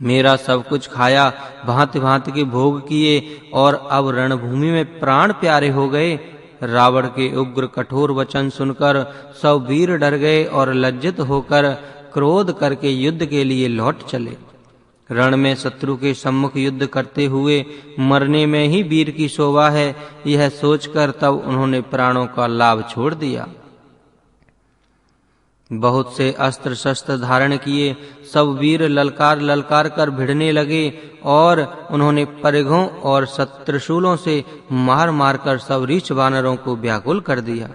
मेरा सब कुछ खाया, भांति-भांति के भोग किए और अब रणभूमि में प्राण प्यारे हो गए। रावण के उग्र कठोर वचन सुनकर सब वीर डर गए और लज्जित होकर क्रोध करके युद्ध के लिए लौट चले। रण में शत्रु के सम्मुख युद्ध करते हुए मरने में ही वीर की शोभा है, यह सोचकर तब उन्होंने प्राणों का लाभ छोड़ दिया। बहुत से अस्त्र शस्त्र धारण किए सब वीर ललकार कर भिड़ने लगे और उन्होंने परिघों और शत्रुशूलों से मार कर सब रीछ वानरों को व्याकुल कर दिया।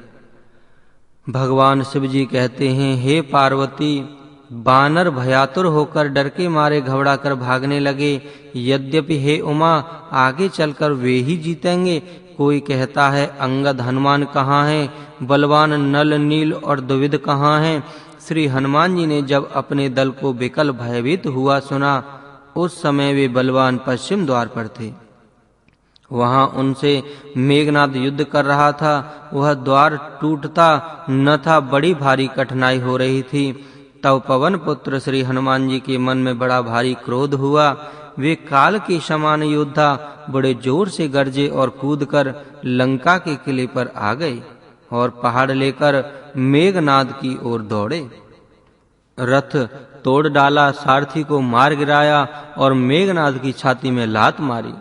भगवान शिव जी कहते हैं, हे पार्वती, वानर भयातुर होकर डर के मारे घबरा कर भागने लगे। यद्यपि हे उमा, आगे चलकर वे ही जीतेंगे। कोई कहता है अंगद हनुमान कहाँ हैं, बलवान नल नील और द्विविद कहाँ हैं। श्री हनुमान जी ने जब अपने दल को विकल भयभीत हुआ सुना, उस समय वे बलवान पश्चिम द्वार पर थे। वहां उनसे मेघनाद युद्ध कर रहा था। वह द्वार टूटता न था, बड़ी भारी कठिनाई हो रही थी। तब पवन पुत्र श्री हनुमान जी के मन में बड़ा भारी क्रोध हुआ। वे काल के समान योद्धा बड़े जोर से गरजे और कूदकर लंका के किले पर आ गए और पहाड़ लेकर मेघनाद की ओर दौड़े। रथ तोड़ डाला, सारथी को मार गिराया और मेघनाद की छाती में लात मारी।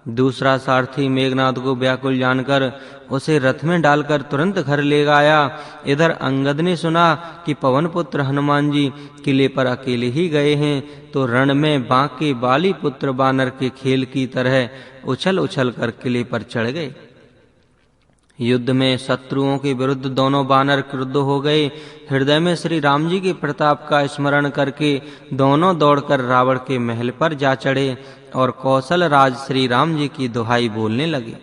दूसरा सारथी मेघनाद को व्याकुल जानकर उसे रथ में डालकर तुरंत घर ले गया। इधर अंगद ने सुना कि पवन पुत्र हनुमान जी किले पर अकेले ही गए हैं, तो रण में बांके बाली पुत्र वानर के खेल की तरह उछल कर किले पर चढ़ गए। युद्ध में शत्रुओं के विरुद्ध दोनों वानर क्रुद्ध हो गए। हृदय में श्री राम जी के प्रताप का स्मरण करके दोनों दौड़कर रावण के महल पर जा चढ़े और कौशल राज श्री राम जी की दुहाई बोलने लगे।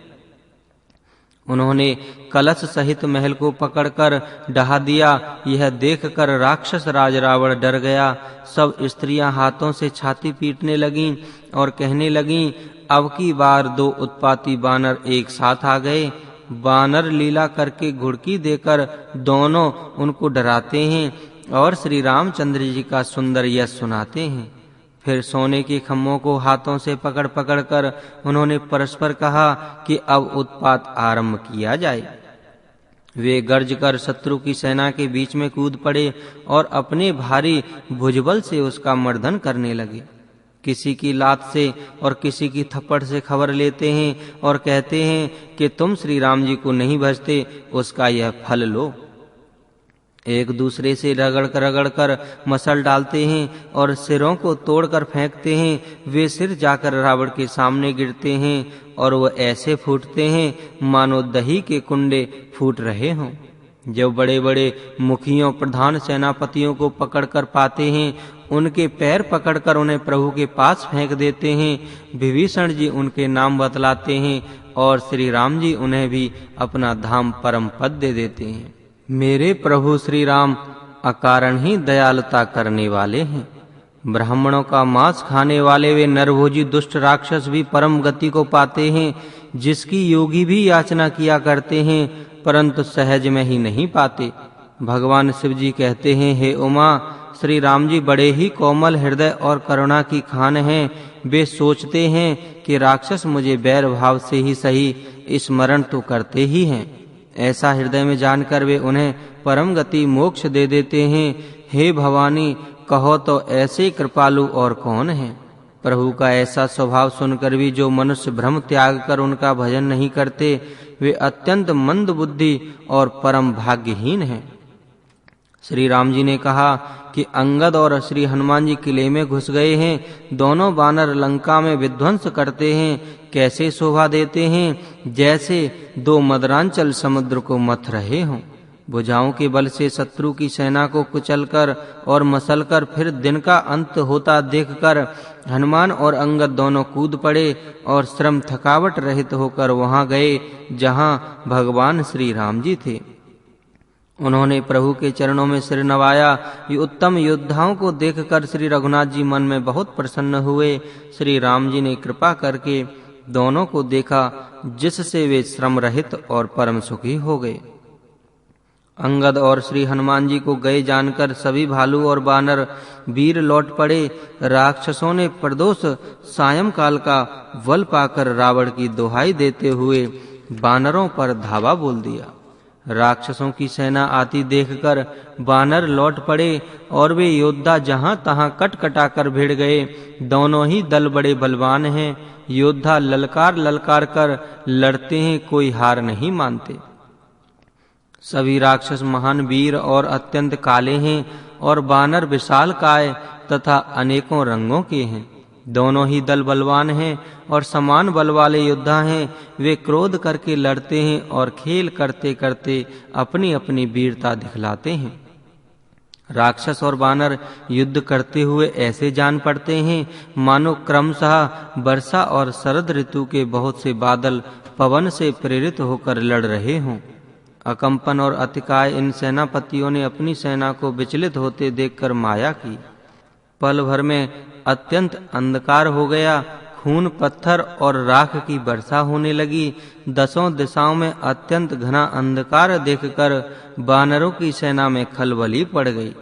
उन्होंने कलश सहित महल को पकड़कर ढहा दिया। यह देखकर राक्षस राज रावण डर गया। सब स्त्रियां हाथों से छाती पीटने लगीं और कहने लगीं, अब की बार दो उत्पाती वानर एक साथ आ गए। वानर लीला करके घुड़की देकर दोनों उनको डराते हैं और श्री रामचंद्र जी का सुंदर यश सुनाते हैं। फिर सोने के खम्भों को हाथों से पकड़ कर उन्होंने परस्पर कहा कि अब उत्पात आरंभ किया जाए। वे गर्ज कर शत्रु की सेना के बीच में कूद पड़े और अपने भारी भुजबल से उसका मर्दन करने लगे। किसी की लात से और किसी की थप्पड़ से खबर लेते हैं और कहते हैं कि तुम श्री राम जी को नहीं भजते, उसका यह फल लो। एक दूसरे से रगड़ कर मसल डालते हैं और सिरों को तोड़कर फेंकते हैं। वे सिर जाकर रावण के सामने गिरते हैं और वो ऐसे फूटते हैं मानो दही के कुंडे फूट रहे हों। जो बड़े-बड़े मुखियों प्रधान सेनापतियों को पकड़कर पाते हैं, उनके पैर पकड़कर उन्हें प्रभु के पास फेंक देते हैं। विभीषण जी उनके नाम बतलाते हैं और श्री राम जी उन्हें भी अपना धाम परम पद दे देते हैं। मेरे प्रभु श्री राम अकारण ही दयालुता करने वाले हैं। ब्राह्मणों का मांस खाने वाले वे नरभोजी दुष्ट राक्षस भी परम गति को पाते हैं, जिसकी योगी भी याचना किया करते हैं, परंतु सहज में ही नहीं पाते। भगवान शिव जी कहते हैं, हे उमा, श्री राम जी बड़े ही कोमल हृदय और करुणा की खान हैं। वे सोचते हैं कि राक्षस मुझे बैर भाव से ही सही स्मरण तो करते ही हैं। ऐसा हृदय में जानकर वे उन्हें परम गति मोक्ष दे देते हैं। हे भवानी, कहो तो ऐसे कृपालु और कौन है? प्रभु का ऐसा स्वभाव सुनकर भी जो मनुष्य भ्रम त्याग कर उनका भजन नहीं करते, वे अत्यंत मंद बुद्धि और परम भाग्यहीन हैं। श्री राम जी ने कहा कि अंगद और श्री हनुमान जी किले में घुस गए हैं। दोनों बानर लंका में विध्वंस करते हैं। कैसे शोभा देते हैं, जैसे दो मदरांचल समुद्र को मथ रहे हों। भुजाओं के बल से शत्रु की सेना को कुचलकर और मसलकर फिर दिन का अंत होता देखकर हनुमान और अंगद दोनों कूद पड़े और श्रम थकावट रहित होकर वहां गए जहां भगवान श्री राम जी थे। उन्होंने प्रभु के चरणों में सिर नवाया। ये उत्तम योद्धाओं को देखकर श्री रघुनाथ जी मन में बहुत प्रसन्न हुए। श्री राम जी ने कृपा करके दोनों को देखा, जिससे वे श्रम रहित और परम सुखी हो गए। अंगद और श्री हनुमान जी को गए जानकर सभी भालू और बानर वीर लौट पड़े। राक्षसों ने प्रदोष सायंकाल का बल पाकर रावण की दुहाई देते हुए बानरों पर धावा बोल दिया। राक्षसों की सेना आती देखकर बानर लौट पड़े और वे योद्धा जहां तहां कट-कटाकर भिड़ गए। दोनों ही दल बड़े बलवान हैं। योद्धा ललकार कर लड़ते हैं, कोई हार नहीं मानते। सभी राक्षस महान वीर और अत्यंत काले हैं और बानर विशालकाय तथा अनेकों रंगों के हैं। दोनों ही दल बलवान हैं और समान बल वाले योद्धा हैं। वे क्रोध करके लड़ते हैं और खेल करते करते अपनी अपनी वीरता दिखलाते हैं। राक्षस और बानर युद्ध करते हुए ऐसे जान पड़ते हैं मानो क्रमशः वर्षा और शरद ऋतु के बहुत से बादल पवन से प्रेरित होकर लड़ रहे हों। अकंपन और अतिकाय इन सेनापतियों ने अपनी सेना को विचलित होते देखकर माया की। पल भर में अत्यंत अंधकार हो गया। खून, पत्थर और राख की वर्षा होने लगी। दसों दिशाओं में अत्यंत घना अंधकार देखकर बानरों की सेना में खलबली पड़ गई।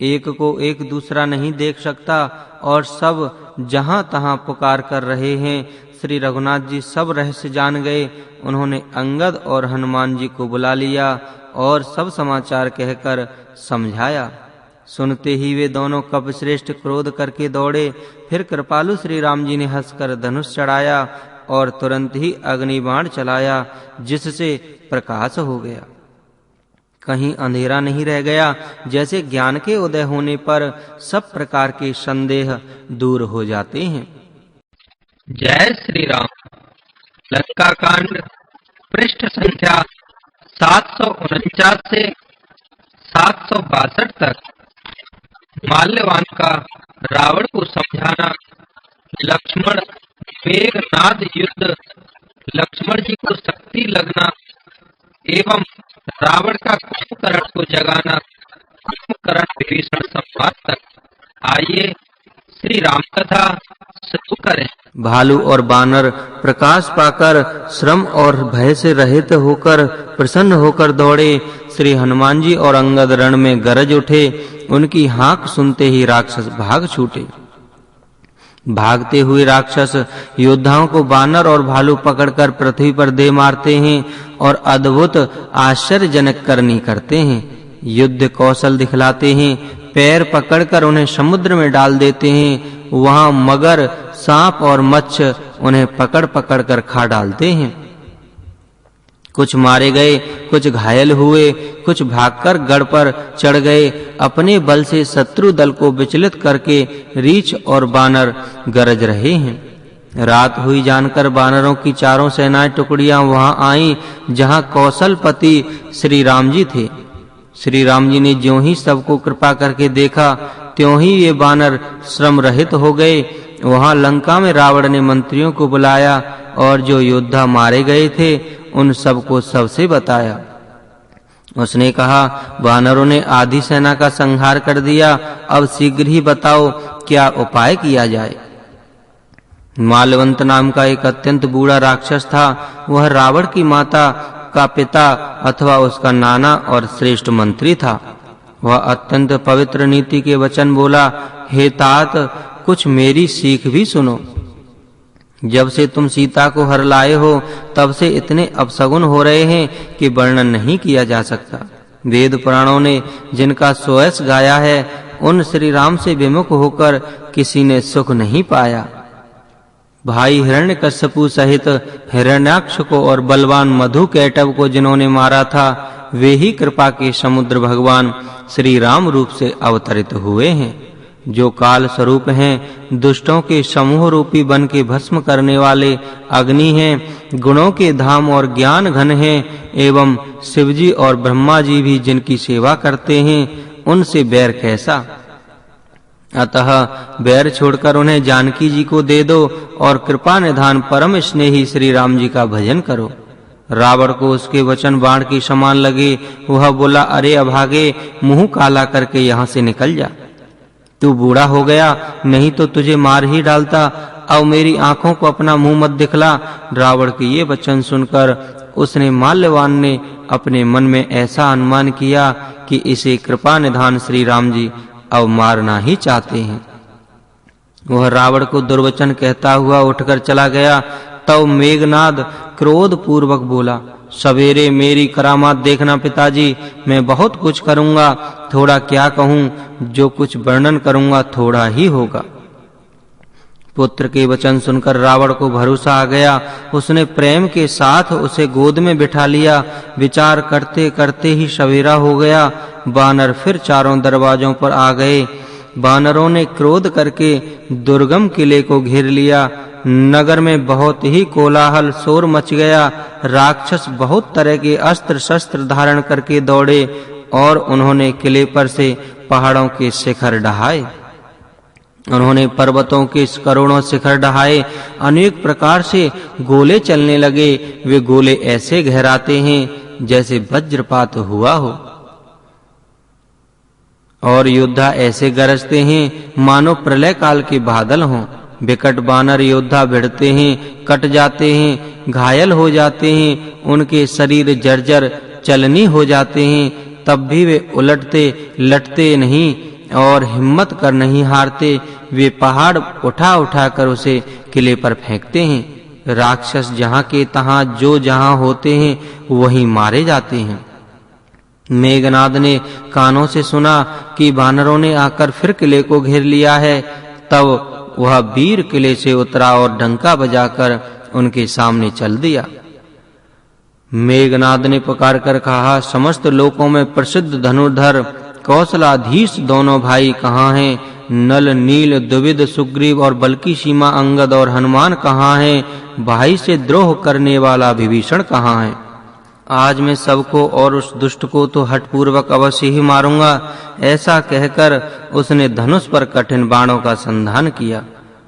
एक को एक दूसरा नहीं देख सकता और सब जहां तहां पुकार कर रहे हैं। श्री रघुनाथ जी सब रहस्य जान गए। उन्होंने अंगद और हनुमान जी को बुला लिया और सब समाचार कहकर समझाया। सुनते ही वे दोनों कपिश्रेष्ठ क्रोध करके दौड़े। फिर कृपालु श्री राम जी ने हंसकर धनुष चढ़ाया और तुरंत ही अग्निबाण चलाया, जिससे प्रकाश हो गया। कहीं अंधेरा नहीं रह गया। जैसे ज्ञान के उदय होने पर सब प्रकार के संदेह दूर हो जाते हैं। जय श्री राम। लंका कांड पृष्ठ संख्या 749 से 762 तक। माल्यवान का रावण को समझाना। लक्ष्मण मेघनाद युद्ध। लक्ष्मण जी को शक्ति लगना एवं रावण का कुंभकर्ण को जगाना। कुंभकर्ण विभीषण संवाद तक। आइए श्री राम कथा शुरू करें। भालू और बानर प्रकाश पाकर श्रम और भय से रहित होकर प्रसन्न होकर दौड़े। श्री हनुमान जी और अंगद रण में गरज उठे। उनकी हाँक सुनते ही राक्षस भाग छूटे। भागते हुए राक्षस योद्धाओं को बानर और भालू पकड़कर पृथ्वी पर दे मारते हैं और अद्भुत आश्चर्यजनक करनी करते हैं। युद्ध कौशल दिखलाते हैं। पैर पकड़कर उन्हें समुद्र में डाल देते हैं। वहां मगर, सांप और मच्छ उन्हें पकड़-पकड़ कर खा डालते हैं। कुछ मारे गए, कुछ घायल हुए, कुछ भागकर गढ़ पर चढ़ गए। अपने बल से शत्रु दल को विचलित करके रीछ और बानर गरज रहे हैं। रात हुई जानकर बानरों की चारों सेनाएं टुकड़ियां वहां आईं जहां कौशलपति श्री राम जी थे। श्री राम जी ने ज्यों ही सबको कृपा करके देखा, त्यों ही ये बानर श्रम रहित हो गए। वहां लंका में रावण ने मंत्रियों को बुलाया और जो योद्धा मारे गए थे उन सबको सबसे बताया। उसने कहा, वानरों ने आधी सेना का संहार कर दिया, अब शीघ्र ही बताओ क्या उपाय किया जाए। मालवंत नाम का एक अत्यंत बूढ़ा राक्षस था। वह रावण की माता का पिता अथवा उसका नाना और श्रेष्ठ मंत्री था। वह अत्यंत पवित्र नीति के वचन बोला, हे तात, कुछ मेरी सीख भी सुनो। जब से तुम सीता को हर लाए हो तब से इतने अपशगुन हो रहे हैं कि वर्णन नहीं किया जा सकता। वेद पुराणों ने जिनका स्वयं गाया है उन श्री राम से विमुख होकर किसी ने सुख नहीं पाया। भाई हिरण्यकश्यपु सहित हिरण्याक्ष को और बलवान मधुकैटभ को जिन्होंने मारा था वे ही कृपा के समुद्र भगवान श्री राम रूप से अवतरित हुए हैं, जो काल स्वरूप हैं, दुष्टों के समूह रूपी बन के भस्म करने वाले अग्नि हैं, गुणों के धाम और ज्ञान घन हैं, एवं शिवजी और ब्रह्मा जी भी जिनकी सेवा करते हैं, उनसे बैर कैसा। अतः बैर छोड़कर उन्हें जानकी जी को दे दो और कृपा निधान परम स्नेही श्री राम जी का भजन करो। रावण को उसके वचन बाण के समान लगे। वह बोला, अरे अभागे, मुंह काला करके यहाँ से निकल जा। तू बूढ़ा हो गया, नहीं तो तुझे मार ही डालता। अब मेरी आंखों को अपना मुंह मत दिखला। रावण के ये वचन सुनकर उसने माल्यवान ने अपने मन में ऐसा अनुमान किया कि इसे कृपा निधान श्री राम जी अब मारना ही चाहते हैं। वह रावण को दुर्वचन कहता हुआ उठकर चला गया। तब मेघनाद क्रोध पूर्वक बोला, सवेरे मेरी करामात देखना पिताजी, मैं बहुत कुछ करूंगा, थोड़ा क्या कहूं, जो कुछ वर्णन करूंगा थोड़ा ही होगा। पुत्र के वचन सुनकर रावण को भरोसा आ गया। उसने प्रेम के साथ उसे गोद में बिठा लिया। विचार करते करते ही सवेरा हो गया। बानर फिर चारों दरवाजों पर आ गए। बानरों ने क्रोध करके दुर्गम किले को घेर लिया। नगर में बहुत ही कोलाहल शोर मच गया। राक्षस बहुत तरह के अस्त्र शस्त्र धारण करके दौड़े और उन्होंने किले पर से पहाड़ों के शिखर ढहाए। उन्होंने पर्वतों के करोड़ों शिखर ढहाए। अनेक प्रकार से गोले चलने लगे। वे गोले ऐसे गहराते हैं जैसे वज्रपात हुआ हो, और योद्धा ऐसे गरजते हैं मानो प्रलय काल के बादल हों। विकट बानर योद्धा भिड़ते हैं, कट जाते हैं, घायल हो जाते हैं, उनके शरीर जर्जर चलनी हो जाते हैं। तब भी वे उलटते लटते नहीं और हिम्मत कर नहीं हारते। वे पहाड़ उठा उठा कर उसे किले पर फेंकते हैं। राक्षस जहां के तहां जो जहां होते हैं वहीं मारे जाते हैं। मेघनाद ने कानों से सुना कि बानरों ने आकर फिर किले को घेर लिया है। तब वह वीर किले से उतरा और डंका बजाकर उनके सामने चल दिया। मेघनाद ने पुकार कर कहा, समस्त लोकों में प्रसिद्ध धनुर्धर कौशलाधीश दोनों भाई कहाँ हैं? नल, नील, द्विविद, सुग्रीव और बल्कि सीमा, अंगद और हनुमान कहाँ हैं? भाई से द्रोह करने वाला विभीषण कहाँ है? आज मैं सबको और उस दुष्ट को तो हठपूर्वक अवश्य ही मारूंगा। ऐसा कहकर उसने धनुष पर कठिन बाणों का संधान किया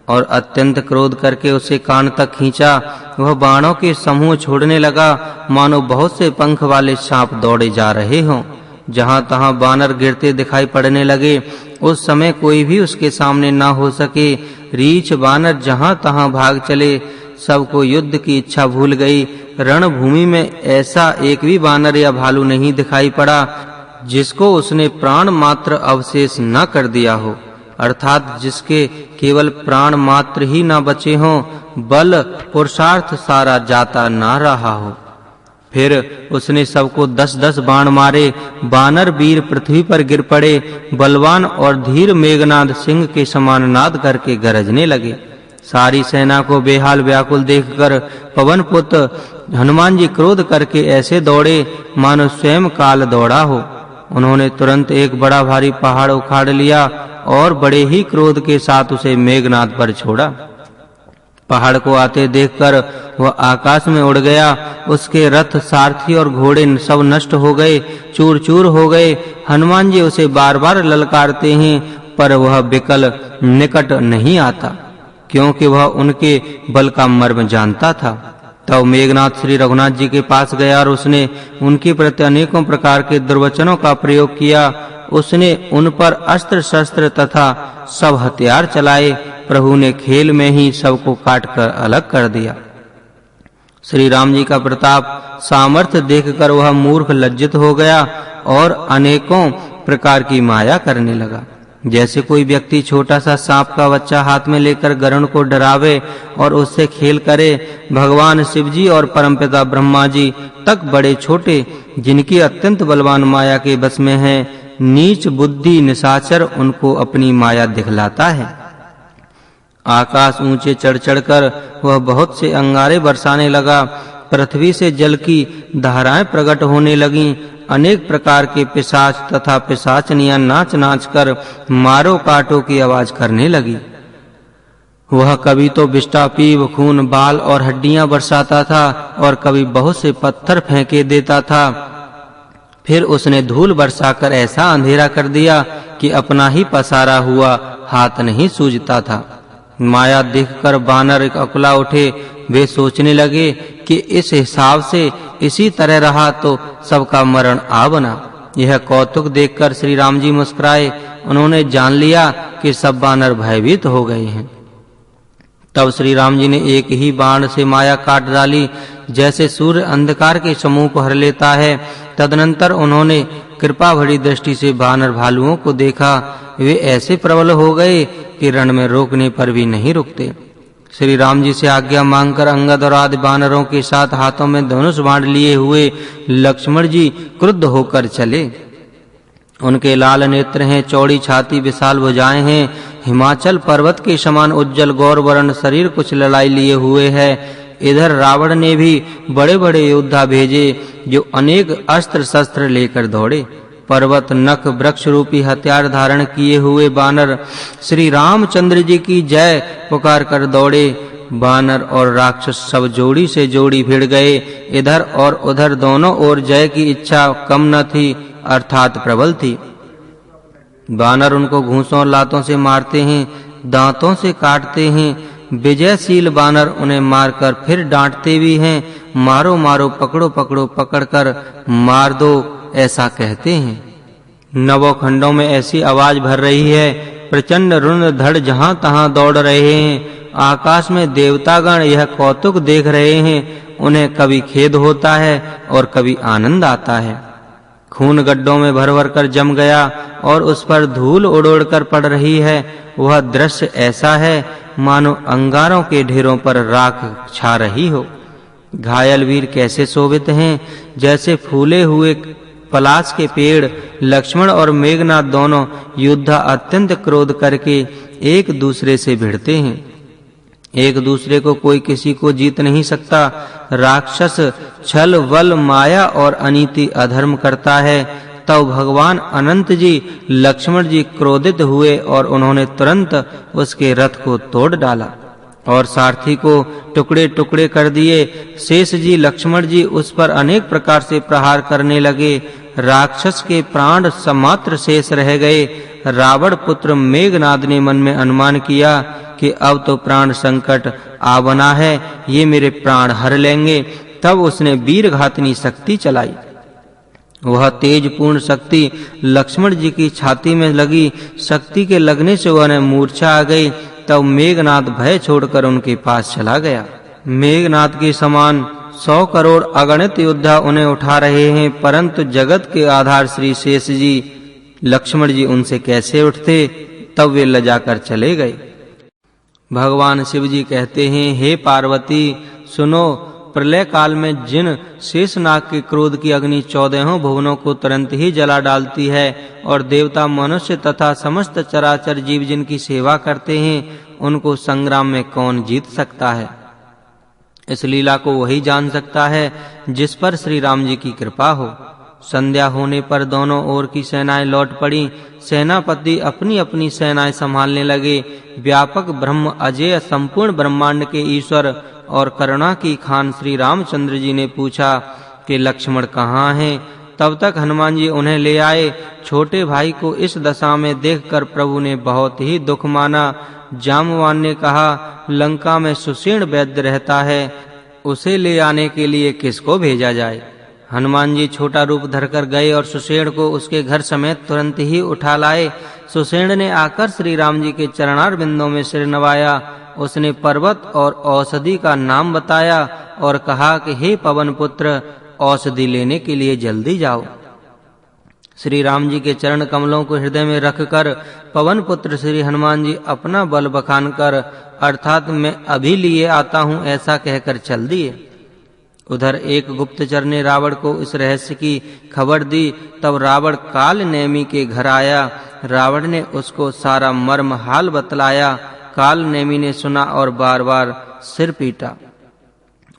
और अत्यंत क्रोध करके उसे कान तक खींचा। वह बाणों के समूह छोड़ने लगा मानो बहुत से पंख वाले सांप दौड़े जा रहे हों। जहां तहां बानर गिरते दिखाई पड़ने लगे। उस समय कोई भी उसके सामने ना हो सके। रीछ बानर जहां तहां भाग चले। सबको युद्ध की इच्छा भूल गई। रणभूमि में ऐसा एक भी बानर या भालू नहीं दिखाई पड़ा जिसको उसने प्राण मात्र अवशेष न कर दिया हो, अर्थात जिसके केवल प्राण मात्र ही न बचे हों, बल पुरुषार्थ सारा जाता ना रहा हो। फिर उसने सबको 10-10 बाण मारे। बानर वीर पृथ्वी पर गिर पड़े। बलवान और धीर मेघनाद सिंह के समान नाद करके गरजने लगे। सारी सेना को बेहाल व्याकुल देखकर पवन पुत्र हनुमान जी क्रोध करके ऐसे दौड़े मानो स्वयं काल दौड़ा हो। उन्होंने तुरंत एक बड़ा भारी पहाड़ उखाड़ लिया और बड़े ही क्रोध के साथ उसे मेघनाद पर छोड़ा। पहाड़ को आते देखकर वह आकाश में उड़ गया। उसके रथ, सारथी और घोड़े सब नष्ट हो गए, चूर-चूर हो गए। हनुमान जी उसे बार-बार ललकारते हैं, पर वह बिकल निकट नहीं आता, क्योंकि वह उनके बल का मर्म जानता था। तब मेघनाद श्री रघुनाथ जी के पास गया और उसने उनके प्रति अनेकों प्रकार के दुर्वचनों का प्रयोग किया। उसने उन पर अस्त्र शस्त्र तथा सब हथियार चलाए। प्रभु ने खेल में ही सबको काटकर अलग कर दिया। श्री राम जी का प्रताप सामर्थ्य देखकर वह मूर्ख लज्जित हो गया और अनेकों प्रकार की माया करने लगा। जैसे कोई व्यक्ति छोटा सा सांप का बच्चा हाथ में लेकर गरुड़ को डरावे और उससे खेल करे, भगवान शिव जी और परमपिता ब्रह्मा जी तक बड़े छोटे, जिनकी अत्यंत बलवान माया के बस में है, नीच बुद्धि निशाचर उनको अपनी माया दिखलाता है। आकाश ऊंचे चढ़-चढ़कर वह बहुत से अंगारे बरसाने लगा। पृथ्वी से जल की धाराएं प्रकट होने लगीं। अनेक प्रकार के पिशाच तथा पिशाचनियां नाच-नाच कर मारो काटो की आवाज करने लगी। वह कभी तो विष्ठा, पीप, खून, बाल और हड्डियां बरसाता था और कभी बहुत से पत्थर फेंके देता था। फिर उसने धूल बरसाकर ऐसा अंधेरा कर दिया कि अपना ही पसारा हुआ हाथ नहीं सूझता था। माया देखकर बानर अकुला उठे। वे सोचने लगे कि इस हिसाब से इसी तरह रहा तो सबका मरण आ बना। यह कौतुक देखकर श्री राम जी मुस्कुराए। उन्होंने जान लिया कि सब बानर भयभीत हो गए हैं। तब श्री राम जी ने एक ही बाण से माया काट डाली, जैसे सूर्य अंधकार के समूह को हर लेता है। तदनंतर उन्होंने कृपा भरी दृष्टि से बानर भालुओं को देखा। वे ऐसे प्रबल हो गए कि रण में रोकने पर भी नहीं रुकते। श्री राम जी से आज्ञा मांगकर अंगद और आदि बानरों के साथ हाथों में धनुष बाण लिए हुए लक्ष्मण जी क्रुद्ध होकर चले। उनके लाल नेत्र हैं, चौड़ी छाती, विशाल भुजाएं हैं, हिमाचल पर्वत के समान उज्जवल गौरवर्ण शरीर, कुछ लड़ाई लिए हुए है। इधर रावण ने भी बड़े-बड़े योद्धा भेजे, जो अनेक अस्त्र शस्त्र लेकर दौड़े। पर्वत, नख, वृक्ष रूपी हथियार धारण किए हुए बानर श्री रामचंद्र जी की जय पुकार कर दौड़े। बानर और राक्षस सब जोड़ी से जोड़ी भिड़ गए। इधर और उधर दोनों ओर जय की इच्छा कम न थी, अर्थात प्रबल थी। बानर उनको घूंसों और लातों से मारते हैं, दांतों से काटते हैं। विजयशील बानर उन्हें मारकर फिर डांटते भी हैं। मारो मारो, पकड़ो पकड़ो, पकड़कर मार दो, ऐसा कहते हैं। नवों खंडों में ऐसी आवाज भर रही है, प्रचंड रुण धड़ जहां तहां दौड़ रहे हैं। आकाश में देवतागण यह कौतुक देख रहे हैं। उन्हें कभी खेद होता है और कभी आनंद आता है। खून गड्ढों में भर-भर कर जम गया और उस पर धूल उड़-उड़ कर पड़ रही है। वह दृश्य ऐसा है मानो अंगारों के ढेरों पर राख छा रही हो। घायल वीर कैसे शोभित हैं, जैसे फूले हुए पलाश के पेड़। लक्ष्मण और मेघनाद दोनों योद्धा अत्यंत क्रोध करके एक दूसरे से भिड़ते हैं। एक दूसरे को कोई किसी को जीत नहीं सकता। राक्षस छल, बल, माया और अनीति अधर्म करता है। तब भगवान अनंत जी लक्ष्मण जी क्रोधित हुए और उन्होंने तुरंत उसके रथ को तोड़ डाला और सारथी को टुकड़े-टुकड़े कर दिए। शेष जी लक्ष्मण जी उस पर अनेक प्रकार से प्रहार करने लगे। राक्षस के प्राण समात्र शेष रह गए। रावण पुत्र मेघनाद ने मन में अनुमान किया कि अब तो प्राण संकट आ बना है, ये मेरे प्राण हर लेंगे। तब उसने वीर घातनी शक्ति चलाई। वह तेज पूर्ण शक्ति लक्ष्मण जी की छाती में लगी। शक्ति के लगने से वह मूर्छा आ गई। तब मेघनाद भय छोड़कर उनके पास चला गया। मेघनाद के समान 100 करोड़ अगणित योद्धा उन्हें उठा रहे हैं, परंतु जगत के आधार श्री शेष जी लक्ष्मण जी उनसे कैसे उठते। तब वे लजाकर चले गए। भगवान शिव जी कहते हैं, हे पार्वती सुनो, प्रलय काल में जिन शेषनाग के क्रोध की अग्नि 14 भुवनों को तुरंत ही जला डालती है और देवता, मनुष्य तथा समस्त चराचर जीव जिनकी सेवा करते हैं, उनको संग्राम में कौन जीत सकता है। इस लीला को वही जान सकता है जिस पर श्री राम जी की कृपा हो। संध्या होने पर दोनों ओर की सेनाएं लौट पड़ी। सेनापति अपनी अपनी सेनाएं संभालने लगे। व्यापक ब्रह्म अजेय संपूर्ण ब्रह्मांड के ईश्वर और करुणा की खान श्री रामचंद्र जी ने पूछा कि लक्ष्मण कहाँ हैं। तब तक हनुमान जी उन्हें ले आए। छोटे भाई को इस दशा में देखकर प्रभु ने बहुत ही दुख माना। जामवान ने कहा, लंका में सुषेण वैद्य रहता है, उसे ले आने के लिए किसको भेजा जाए। हनुमान जी छोटा रूप धरकर गए और सुषेण को उसके घर समेत तुरंत ही उठा लाए। सुषेण ने आकर श्री राम जी के चरणार बिंदों में सिर नवाया। उसने पर्वत और औषधि का नाम बताया और कहा कि हे पवन पुत्र, औषधि लेने के लिए जल्दी जाओ। श्री राम जी के चरण कमलों को हृदय में रखकर पवन पुत्र श्री हनुमान जी अपना बल बखान कर अर्थात मैं अभी लिए आता हूँ ऐसा कहकर चल दिए। उधर एक गुप्तचर ने रावण को इस रहस्य की खबर दी। तब रावण काल नेमी के घर आया। रावण ने उसको सारा मर्म हाल बतलाया। काल नेमी ने सुना और बार-बार सिर पीटा।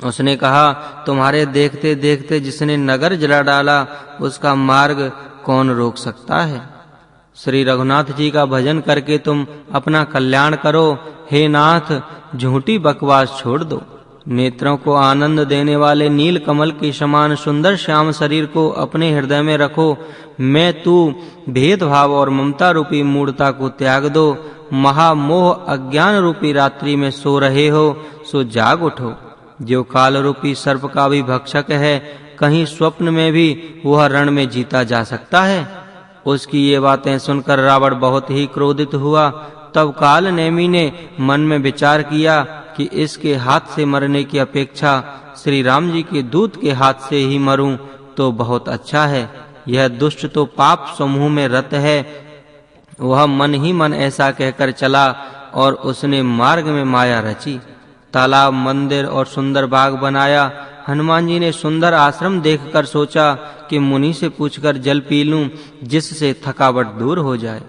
उसने कहा, तुम्हारे देखते देखते जिसने नगर जला डाला उसका मार्ग कौन रोक सकता है। श्री रघुनाथ जी का भजन करके तुम अपना कल्याण करो। हे नाथ, झूठी बकवास छोड़ दो। नेत्रों को आनंद देने वाले नील कमल के समान सुंदर श्याम शरीर को अपने हृदय में रखो। मैं तू भेदभाव और ममता रूपी मूढ़ता को त्याग दो। महामोह अज्ञान रूपी रात्रि में सो रहे हो, सो जाग उठो। जो काल रूपी सर्प का भी भक्षक है, कहीं स्वप्न में भी वह रण में जीता जा सकता है। उसकी ये बातें सुनकर रावण बहुत ही क्रोधित हुआ। तब काल नेमी ने मन में विचार किया कि इसके हाथ से मरने की अपेक्षा श्री राम जी के दूत के हाथ से ही मरूं तो बहुत अच्छा है। यह दुष्ट तो पाप समूह में रत है। वह मन ही मन ऐसा कहकर चला और उसने मार्ग में माया रची। तालाब, मंदिर और सुंदर बाग बनाया। हनुमान जी ने सुंदर आश्रम देखकर सोचा कि मुनि से पूछकर जल पी लूं जिससे थकावट दूर हो जाए।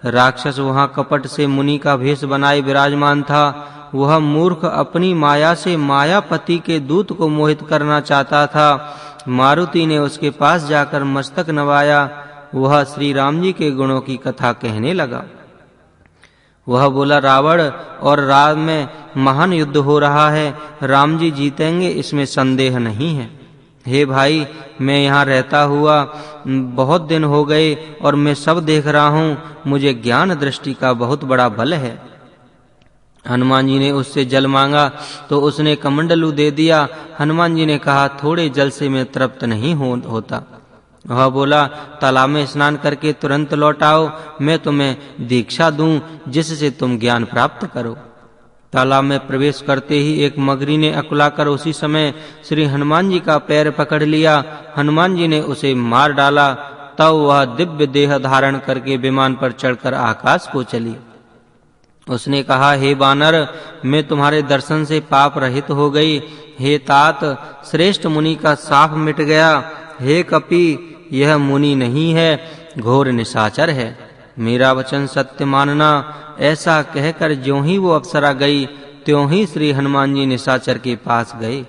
राक्षस वहां कपट से मुनि का भेष बनाए विराजमान था। वह मूर्ख अपनी माया से मायापति के दूत को मोहित करना चाहता था। मारुति ने उसके पास जाकर मस्तक नवाया। वह श्री राम जी के गुणों की कथा कहने लगा। वह बोला, रावण और राम में महान युद्ध हो रहा है। राम जी जीतेंगे, इसमें संदेह नहीं है। हे भाई, मैं यहाँ रहता हुआ बहुत दिन हो गए और मैं सब देख रहा हूँ। मुझे ज्ञान दृष्टि का बहुत बड़ा बल है। हनुमान जी ने उससे जल मांगा तो उसने कमंडलू दे दिया। हनुमान जी ने कहा, थोड़े जल से मैं तृप्त नहीं होता। वह बोला, तालाब में स्नान करके तुरंत लौट आओ, मैं तुम्हें दीक्षा दूं जिससे तुम ज्ञान प्राप्त करो। तालाब में प्रवेश करते ही एक मगरी ने अकुलाकर उसी समय श्री हनुमान जी का पैर पकड़ लिया। हनुमान जी ने उसे मार डाला। तब वह दिव्य देह धारण करके विमान पर चढ़कर आकाश को चली। उसने कहा, हे बानर, मैं तुम्हारे दर्शन से पाप रहित हो गई। हे तात, श्रेष्ठ मुनि का साफ मिट गया। हे कपि, यह मुनि नहीं है, घोर निशाचर है। मेरा वचन सत्य मानना। ऐसा कहकर ज्यों ही वो अप्सरा गई त्यों ही श्री हनुमान जी निशाचर के पास गए।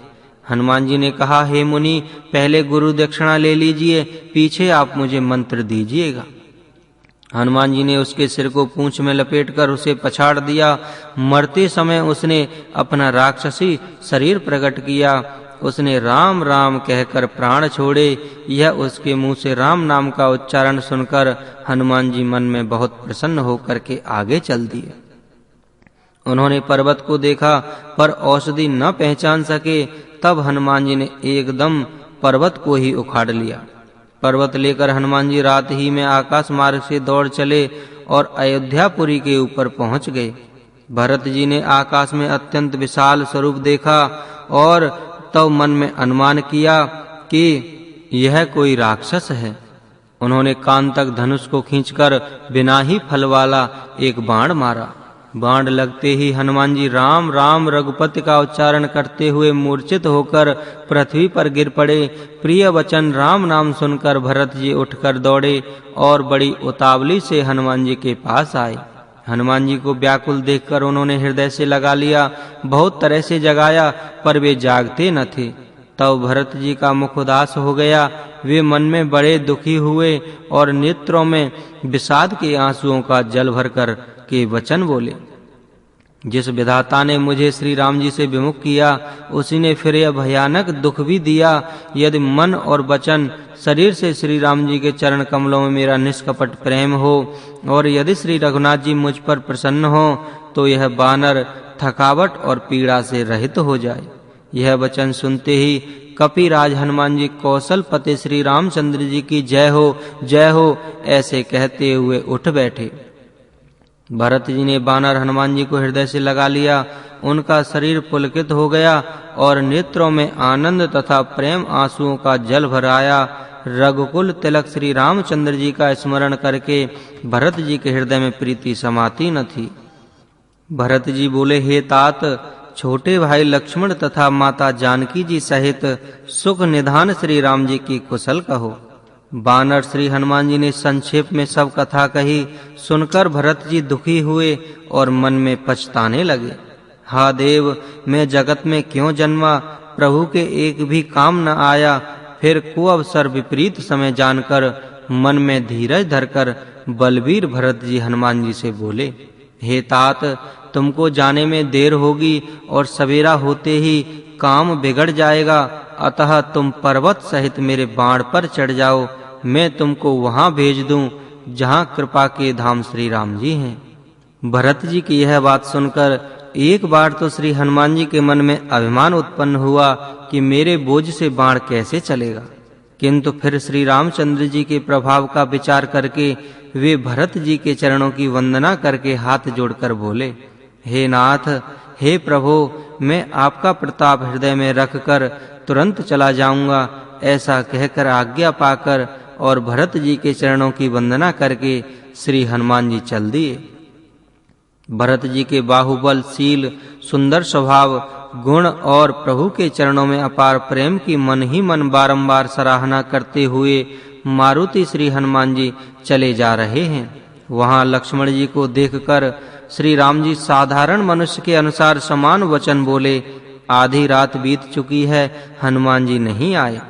हनुमान जी ने कहा, हे मुनि, पहले गुरु दक्षिणा ले लीजिए, पीछे आप मुझे मंत्र दीजिएगा। हनुमान जी ने उसके सिर को पूंछ में लपेटकर उसे पछाड़ दिया। मरते समय उसने अपना राक्षसी शरीर प्रकट किया। उसने राम राम कहकर प्राण छोड़े। यह उसके मुंह से राम नाम का उच्चारण सुनकर हनुमान जी मन में बहुत प्रसन्न होकर के आगे चल दिए। उन्होंने पर्वत को देखा पर औषधि न पहचान सके। तब हनुमान जी ने एकदम पर्वत को ही उखाड़ लिया। पर्वत लेकर हनुमान जी रात ही में आकाश मार्ग से दौड़ चले और अयोध्यापुरी के ऊपर पहुंच गए। भरत जी ने आकाश में अत्यंत विशाल स्वरूप देखा और तब मन में अनुमान किया कि यह कोई राक्षस है। उन्होंने कान तक धनुष को खींचकर बिना ही फल वाला एक बाण मारा। बाण लगते ही हनुमान जी राम राम रघुपति का उच्चारण करते हुए मूर्छित होकर पृथ्वी पर गिर पड़े। प्रिय वचन राम नाम सुनकर भरत जी उठकर दौड़े और बड़ी उतावली से हनुमान जी के पास आए। हनुमान जी को व्याकुल देखकर उन्होंने हृदय से लगा लिया, बहुत तरह से जगाया, पर वे जागते न थे। तब भरत जी का मुख उदास हो गया। वे मन में बड़े दुखी हुए और नेत्रों में विषाद के आंसुओं का जल भरकर के वचन बोले, जिस विधाता ने मुझे श्री राम जी से विमुख किया, उसी ने फिर यह भयानक दुख भी दिया। यदि मन और वचन शरीर से श्री राम जी के चरण कमलों में मेरा निष्कपट प्रेम हो और यदि श्री रघुनाथ जी मुझ पर प्रसन्न हो, तो यह बानर थकावट और पीड़ा से रहित हो जाए। यह वचन सुनते ही कपिराज हनुमान जी कौशलपति श्री रामचंद्र जी की जय हो ऐसे कहते हुए उठ बैठे। भरत जी ने बानर हनुमान जी को हृदय से लगा लिया। उनका शरीर पुलकित हो गया और नेत्रों में आनंद तथा प्रेम आंसुओं का जल भर आया। रघुकुल तिलक श्री रामचंद्र जी का स्मरण करके भरत जी के हृदय में प्रीति समाती न थी। भरत जी बोले, हे तात, छोटे भाई लक्ष्मण तथा माता जानकी जी सहित सुख निधान श्री राम जी की कुशल कहो। बानर श्री हनुमान जी ने संक्षेप में सब कथा कही। सुनकर भरत जी दुखी हुए और मन में पछताने लगे। हा देव, मैं जगत में क्यों जन्मा? प्रभु के एक भी काम न आया। फिर कुअवसर विपरीत समय जानकर मन में धीरज धरकर बलवीर भरत जी हनुमान जी से बोले, हे तात, तुमको जाने में देर होगी और सवेरा होते ही काम बिगड़ जाएगा। अतः तुम पर्वत सहित मेरे बाण पर चढ़ जाओ। मैं तुमको वहां भेज दूं जहां कृपा के धाम श्री राम जी हैं। भरत जी की यह बात सुनकर एक बार तो श्री हनुमान जी के मन में अभिमान उत्पन्न हुआ कि मेरे बोझ से बाण कैसे चलेगा, किंतु फिर श्री रामचंद्र जी के प्रभाव का विचार करके वे भरत जी के चरणों की वंदना करके हाथ जोड़कर बोले, हे नाथ, हे प्रभु, मैं आपका प्रताप हृदय में रखकर तुरंत चला जाऊंगा। ऐसा कहकर आज्ञा पाकर और भरत जी के चरणों की वंदना करके श्री हनुमान जी चल दिए। भरत जी के बाहुबल, शील, सुंदर स्वभाव, गुण और प्रभु के चरणों में अपार प्रेम की मन ही मन बारंबार सराहना करते हुए मारुति श्री हनुमान जी चले जा रहे हैं। वहां लक्ष्मण जी को देखकर श्री राम जी साधारण मनुष्य के अनुसार समान वचन बोले, आधी रात बीत चुकी है, हनुमान जी नहीं आए।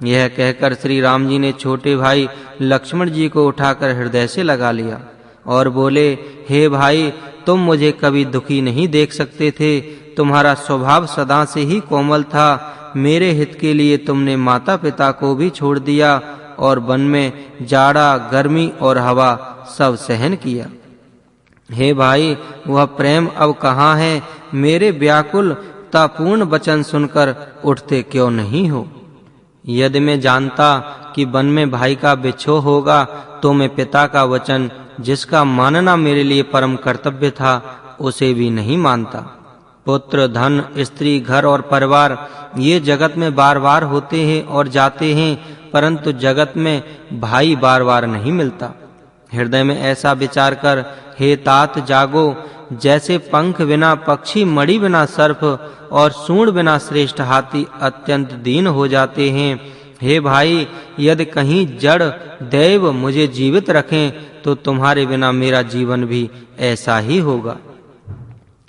यह कहकर श्री राम जी ने छोटे भाई लक्ष्मण जी को उठाकर हृदय से लगा लिया और बोले, हे भाई, तुम मुझे कभी दुखी नहीं देख सकते थे। तुम्हारा स्वभाव सदा से ही कोमल था। मेरे हित के लिए तुमने माता पिता को भी छोड़ दिया और वन में जाड़ा, गर्मी और हवा सब सहन किया। हे भाई, वह प्रेम अब कहाँ है? मेरे व्याकुलतापूर्ण वचन सुनकर उठते क्यों नहीं हो? यदि मैं जानता कि वन में भाई का बिछोह होगा, तो मैं पिता का वचन, जिसका मानना मेरे लिए परम कर्तव्य था, उसे भी नहीं मानता। पुत्र, धन, स्त्री, घर और परिवार ये जगत में बार-बार होते हैं और जाते हैं, परंतु जगत में भाई बार-बार नहीं मिलता। हृदय में ऐसा विचार कर, हे तात, जागो। जैसे पंख बिना पक्षी, मणि बिना सर्प और सूंड बिना श्रेष्ठ हाथी अत्यंत दीन हो जाते हैं, हे भाई, यदि कहीं जड़ दैव मुझे जीवित रखें तो तुम्हारे बिना मेरा जीवन भी ऐसा ही होगा।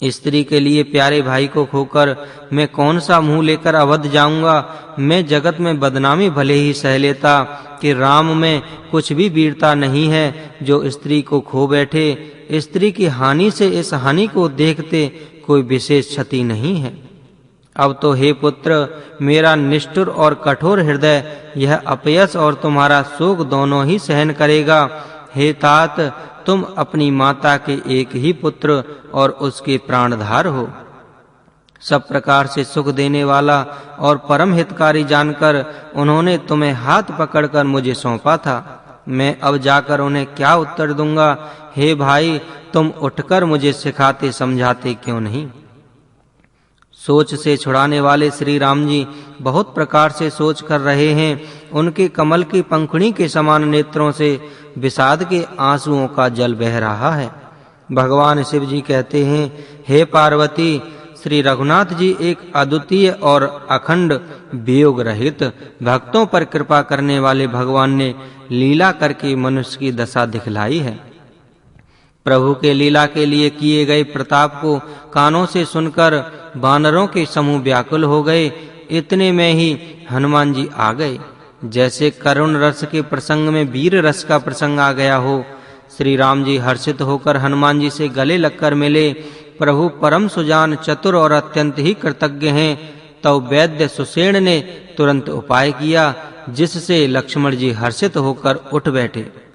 स्त्री के लिए प्यारे भाई को खोकर मैं कौन सा मुंह लेकर अवध जाऊंगा। मैं जगत में बदनामी भले ही सह लेता कि राम में कुछ भी वीरता नहीं है जो स्त्री को खो बैठे। स्त्री की हानि से इस हानि को देखते कोई विशेष क्षति नहीं है। अब तो हे पुत्र, मेरा निष्ठुर और कठोर हृदय यह अपयश और तुम्हारा शोक दोनों ही सहन करेगा। हे तात, तुम अपनी माता के एक ही पुत्र और उसके प्राणधार हो। सब प्रकार से सुख देने वाला और परम हितकारी जानकर उन्होंने तुम्हें हाथ पकड़कर मुझे सौंपा था। मैं अब जाकर उन्हें क्या उत्तर दूंगा? हे भाई, तुम उठकर मुझे सिखाते समझाते क्यों नहीं? सोच से छुड़ाने वाले श्री राम जी बहुत प्रकार से सोच कर रहे हैं। उनके कमल की पंखुड़ी के समान नेत्रों से विषाद के आंसुओं का जल बह रहा है। भगवान शिव जी कहते हैं, हे पार्वती, श्री रघुनाथ जी एक अद्वितीय और अखंड वियोग रहित भक्तों पर कृपा करने वाले भगवान ने लीला करके मनुष्य की दशा दिखलाई है। प्रभु के लीला के लिए किए गए प्रताप को कानों से सुनकर वानरों के समूह व्याकुल हो गए। इतने में ही हनुमान जी आ गए, जैसे करुण रस के प्रसंग में वीर रस का प्रसंग आ गया हो। श्री राम जी हर्षित होकर हनुमान जी से गले लगकर मिले। प्रभु परम सुजान, चतुर और अत्यंत ही कृतज्ञ हैं। तब वैद्य सुषेण ने तुरंत उपाय किया, जिससे लक्ष्मण जी हर्षित होकर उठ बैठे।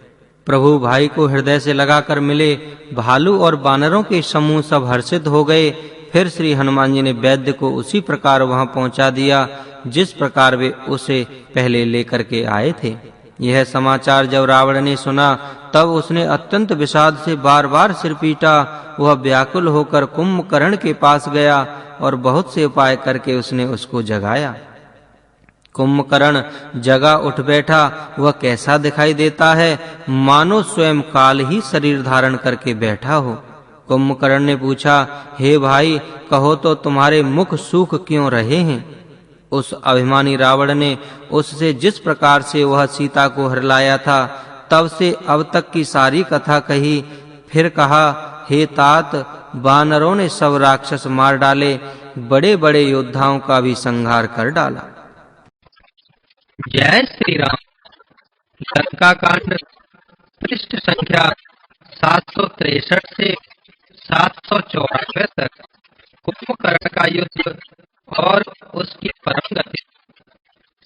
प्रभु भाई को हृदय से लगाकर मिले। भालू और वानरों के समूह सब हर्षित हो गए। फिर श्री हनुमान जी ने वैद्य को उसी प्रकार वहां पहुंचा दिया, जिस प्रकार वे उसे पहले लेकर के आए थे। यह समाचार जब रावण ने सुना, तब उसने अत्यंत विषाद से बार-बार सिर पीटा। वह व्याकुल होकर कुंभकर्ण के पास गया और बहुत से उपाय करके उसने उसको जगाया। कुंभकर्ण जगा उठ बैठा। वह कैसा दिखाई देता है, मानो स्वयं काल ही शरीर धारण करके बैठा हो। कुंभकर्ण ने पूछा, हे भाई, कहो तो तुम्हारे मुख सूख क्यों रहे हैं? उस अभिमानी रावण ने उससे जिस प्रकार से वह सीता को हरलाया था, तब से अब तक की सारी कथा कही। फिर कहा, हे तात, वानरों ने सब राक्षस मार डाले, बड़े-बड़े योद्धाओं का भी संहार कर डाला। जय श्री राम। लंका कांड पृष्ठ संख्या 763 से 794 तक। कुंभकर्ण का युद्ध और उसकी परम गति।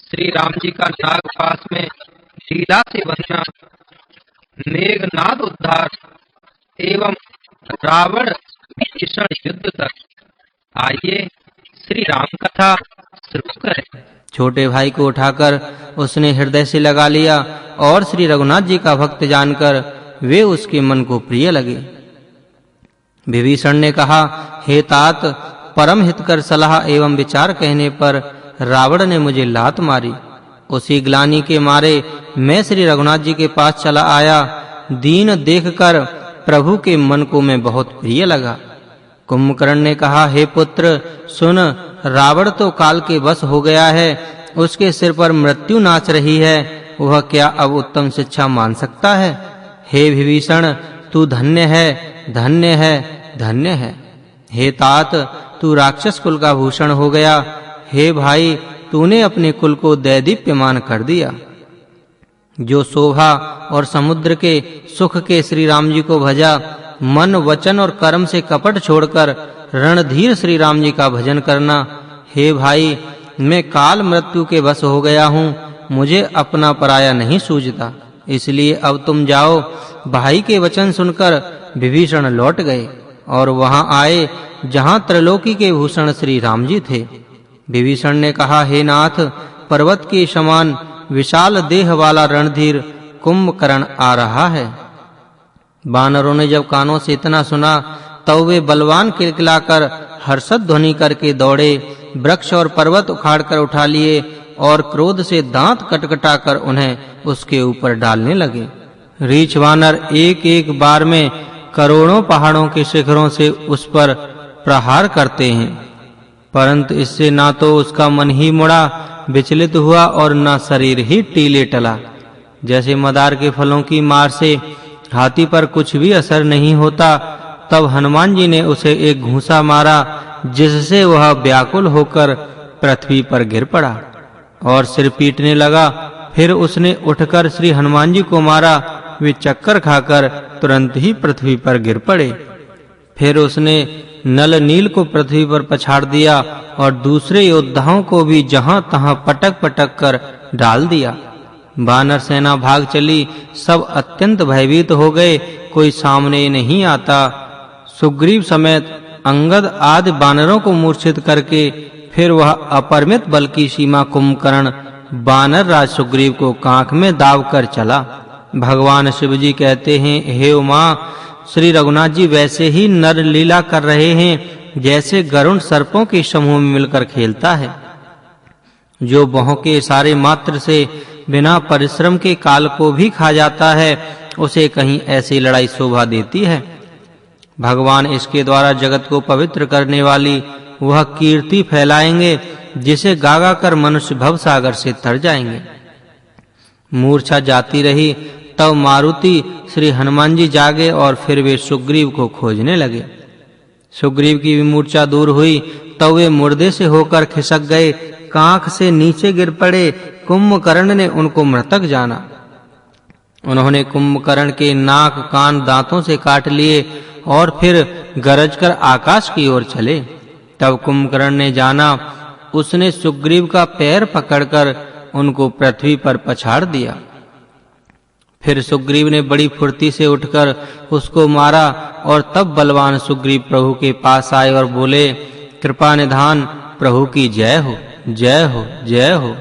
श्री राम जी का नागपाश में लीला से बनना, मेघनाद उद्धार एवं रावण भीषण युद्ध तक। आइए श्री राम कथा शुरू करें। छोटे भाई को उठाकर उसने हृदय से लगा लिया और श्री रघुनाथ जी का भक्त जानकर वे उसके मन को प्रिय लगे। विभीषण ने कहा, हे तात, परम हितकर सलाह एवं विचार कहने पर रावण ने मुझे लात मारी। उसी ग्लानि के मारे मैं श्री रघुनाथ जी के पास चला आया। दीन देखकर प्रभु के मन को मैं बहुत प्रिय लगा। कुंभकर्ण ने कहा, हे पुत्र, सुन, रावण तो काल के वश हो गया है। उसके सिर पर मृत्यु नाच रही है। वह क्या अब उत्तम शिक्षा मान सकता है? हे विभीषण, तू धन्य है, धन्य है, धन्य है। हे तात, तू राक्षस कुल का भूषण हो गया। हे भाई, तूने अपने कुल को दैदीप्यमान कर दिया। जो शोभा और समुद्र के सुख के श्री राम जी को भजा, मन, वचन और कर्म से कपट छोड़कर रणधीर श्री राम जी का भजन करना। हे भाई, मैं काल मृत्यु के वश हो गया हूँ। मुझे अपना पराया नहीं सूझता, इसलिए अब तुम जाओ। भाई के वचन सुनकर विभीषण लौट गए और वहां आए जहां त्रिलोकी के भूषण श्री राम जी थे। विभीषण ने कहा, हे नाथ, पर्वत के समान विशाल देह वाला रणधीर कुंभकर्ण आ रहा है। वानरों ने जब कानों से इतना सुना, तब वे बलवान किलकिलाकर हर्षद ध्वनि करके दौड़े, वृक्ष और पर्वत उखाड़कर उठा लिए और क्रोध से दांत कटकटाकर उन्हें उसके ऊपर डालने लगे। रीछ वानर एक-एक बार में करोड़ों पहाड़ों के शिखरों से उस पर प्रहार करते हैं, परंतु इससे ना तो उसका मन ही मुड़ा, विचलित हुआ और न शरीर ही टीले टला। जैसे मदार के फलों की मार से हाथी पर कुछ भी असर नहीं होता, तब हनुमान जी ने उसे एक घूंसा मारा, जिससे वह व्याकुल होकर पृथ्वी पर गिर पड़ा और सिर पीटने लगा। फिर उसने उठकर श्री हनुमान जी को मारा। वे चक्कर खाकर तुरंत ही पृथ्वी पर गिर पड़े। फिर उसने नल नील को पृथ्वी पर पछाड़ दिया और दूसरे योद्धाओं को भी जहां-तहां पटक-पटक कर डाल दिया। वानर सेना भाग चली। सब अत्यंत भयभीत हो गए, कोई सामने नहीं आता। सुग्रीव समेत अंगद आदि वानरों को मूर्छित करके फिर वह अपरिमित बल की सीमा कुंभकर्ण वानर राज सुग्रीव को कांख में दाव कर चला। भगवान शिव जी कहते हैं, हे उमा, श्री रघुनाथ जी वैसे ही नर लीला कर रहे हैं जैसे गरुड़ सर्पों के समूह में मिलकर खेलता है। जो बहु के इशारे मात्र से बिना परिश्रम के काल को भी खा जाता है, उसे कहीं ऐसी लड़ाई शोभा देती है। भगवान इसके द्वारा जगत को पवित्र करने वाली वह कीर्ति फैलाएंगे, जिसे गागा कर मनुष्य भवसागर से तर जाएंगे। मूर्छा जाती रही, तब मारुति श्री हनुमान जी जागे और फिर वे सुग्रीव को खोजने लगे। सुग्रीव की विमूर्छा दूर हुई तब वे मुर्दे से होकर खिसक गए, कांख से नीचे गिर पड़े। कुंभकर्ण ने उनको मृतक जाना। उन्होंने कुंभकर्ण के नाक, कान दांतों से काट लिए और फिर गरजकर आकाश की ओर चले। तब कुंभकर्ण ने जाना, उसने सुग्रीव का पैर पकड़कर उनको पृथ्वी पर पछाड़ दिया। फिर सुग्रीव ने बड़ी फुर्ती से उठकर उसको मारा और तब बलवान सुग्रीव प्रभु के पास आए और बोले, कृपा निधान प्रभु की जय हो, जय हो, जय हो।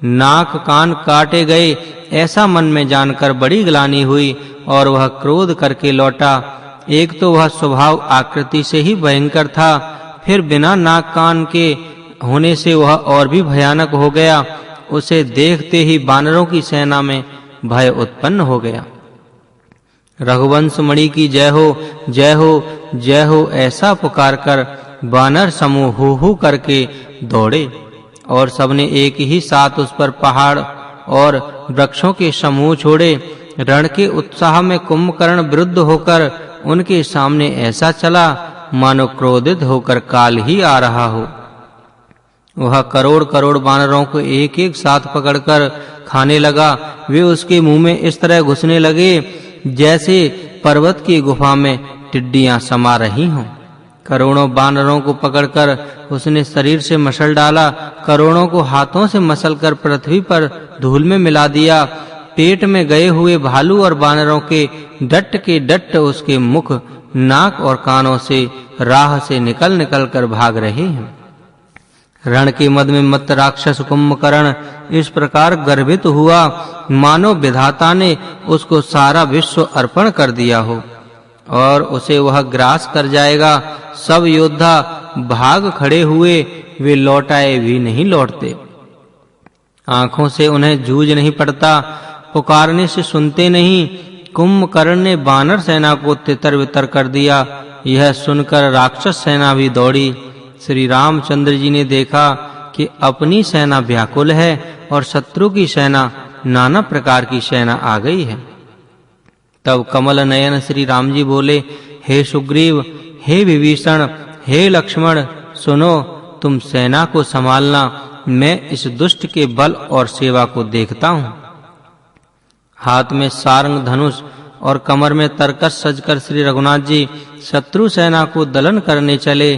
नाक कान काटे गए ऐसा मन में जानकर बड़ी ग्लानि हुई और वह क्रोध करके लौटा। एक तो वह स्वभाव आकृति से ही भयंकर था, फिर बिना नाक कान के होने से वह और भी भयानक हो गया। उसे देखते ही वानरों की सेना में भय उत्पन्न हो गया। रघुवंश मणि की जय हो, जय हो, जय हो ऐसा पुकारकर वानर समूह हू हू करके दौड़े और सबने एक ही साथ उस पर पहाड़ और वृक्षों के समूह छोड़े। रण के उत्साह में कुंभकर्ण विरुद्ध होकर उनके सामने ऐसा चला मानो क्रोधित होकर काल ही आ रहा हो। वह करोड़-करोड़ वानरों को एक-एक साथ पकड़कर खाने लगा। वे उसके मुंह में इस तरह घुसने लगे जैसे पर्वत की गुफा में टिड्डियां समा रही हों। करोड़ों वानरों को पकड़कर उसने शरीर से मसल डाला, करोड़ों को हाथों से मसलकर पृथ्वी पर धूल में मिला दिया। पेट में गए हुए भालू और वानरों के डट उसके मुख, नाक और कानों से राह से निकल कर भाग रहे हैं। रण के मद में मत्त राक्षस कुंभकर्ण इस प्रकार गर्वित हुआ मानो विधाता ने उसको सारा विश्व अर्पण कर दिया हो और उसे वह ग्रास कर जाएगा। सब योद्धा भाग खड़े हुए, वे लौटाए भी नहीं लौटते। आंखों से उन्हें जूझ नहीं पड़ता, पुकारने से सुनते नहीं। कुंभकर्ण ने वानर सेना को तितर-बितर कर दिया। यह सुनकर राक्षस सेना भी दौड़ी। श्री रामचंद्र जी ने देखा कि अपनी सेना व्याकुल है और शत्रु की सेना नाना प्रकार की सेना आ गई है। तब कमल नयन श्री राम जी बोले, हे सुग्रीव, हे विभीषण, हे लक्ष्मण, सुनो, तुम सेना को संभालना, मैं इस दुष्ट के बल और सेवा को देखता हूँ। हाथ में सारंग धनुष और कमर में तरकस सजकर श्री रघुनाथ जी शत्रु सेना को दलन करने चले।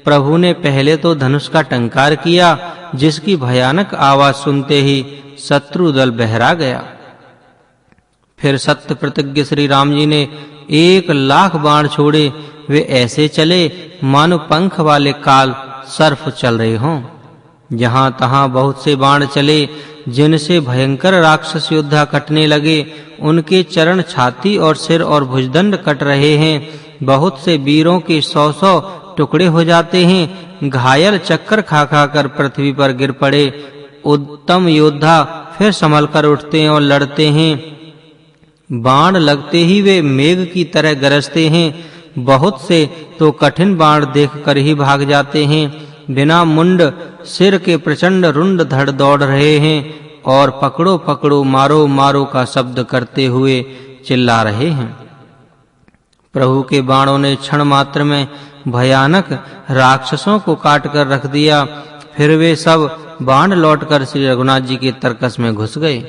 प्रभु ने पहले तो धनुष का टंकार किया, जिसकी भयानक आवाज सुनते ही शत्रु दल बहरा गया। फिर सत्य प्रतिज्ञ श्री राम जी ने 1,00,000 बाण छोड़े। वे ऐसे चले मानो पंख वाले काल सर्फ चल रहे हों। जहां तहां बहुत से बाण चले, जिनसे भयंकर राक्षस योद्धा कटने लगे। उनके चरण, छाती और सिर और भुजदंड कट रहे हैं। बहुत से वीरों के 100-100 टुकड़े हो जाते हैं। घायल चक्कर खा कर पृथ्वी पर गिर पड़े। उत्तम योद्धा फिर संभल कर उठते हैं और लड़ते हैं। बाण लगते ही वे मेघ की तरह गरजते हैं। बहुत से तो कठिन बाण देखकर ही भाग जाते हैं। बिना मुंड सिर के प्रचंड रुंड धड़ दौड़ रहे हैं और पकड़ो पकड़ो, मारो मारो का शब्द करते हुए चिल्ला रहे हैं। प्रभु के बाणों ने क्षण मात्र में भयानक राक्षसों को काट कर रख दिया। फिर वे सब बाण लौटकर श्री रघुनाथ जी के तरकस में घुस गए।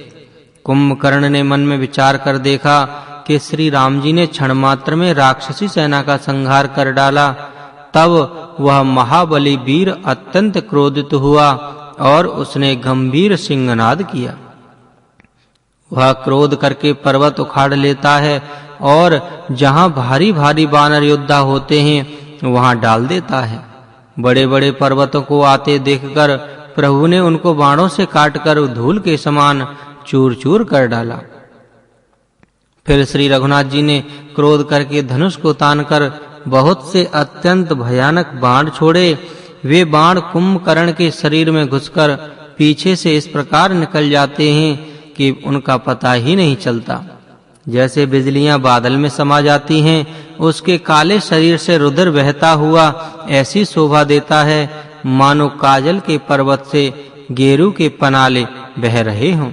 कुंभकर्ण ने मन में विचार कर देखा कि श्री राम जी ने क्षण मात्र में राक्षसी सेना का संहार कर डाला। तब वह महाबली वीर अत्यंत क्रोधित हुआ और उसने गंभीर सिंहनाद किया। वह क्रोध करके पर्वत उखाड़ लेता है और जहां भारी-भारी वानर योद्धा होते हैं वहां डाल देता है। बड़े-बड़े पर्वतों को आते देखकर प्रभु ने उनको बाणों से काटकर धूल के समान चूर-चूर कर डाला। फिर श्री रघुनाथ जी ने क्रोध करके धनुष को तानकर बहुत से अत्यंत भयानक बाण छोड़े। वे बाण कुंभकर्ण के शरीर में घुसकर पीछे से इस प्रकार निकल जाते हैं कि उनका पता ही नहीं चलता। जैसे बिजलियां बादल में समा जाती हैं, उसके काले शरीर से रुधिर बहता हुआ ऐसी शोभा देता है मानो काजल के पर्वत से गेरू के पनाले बह रहे हों।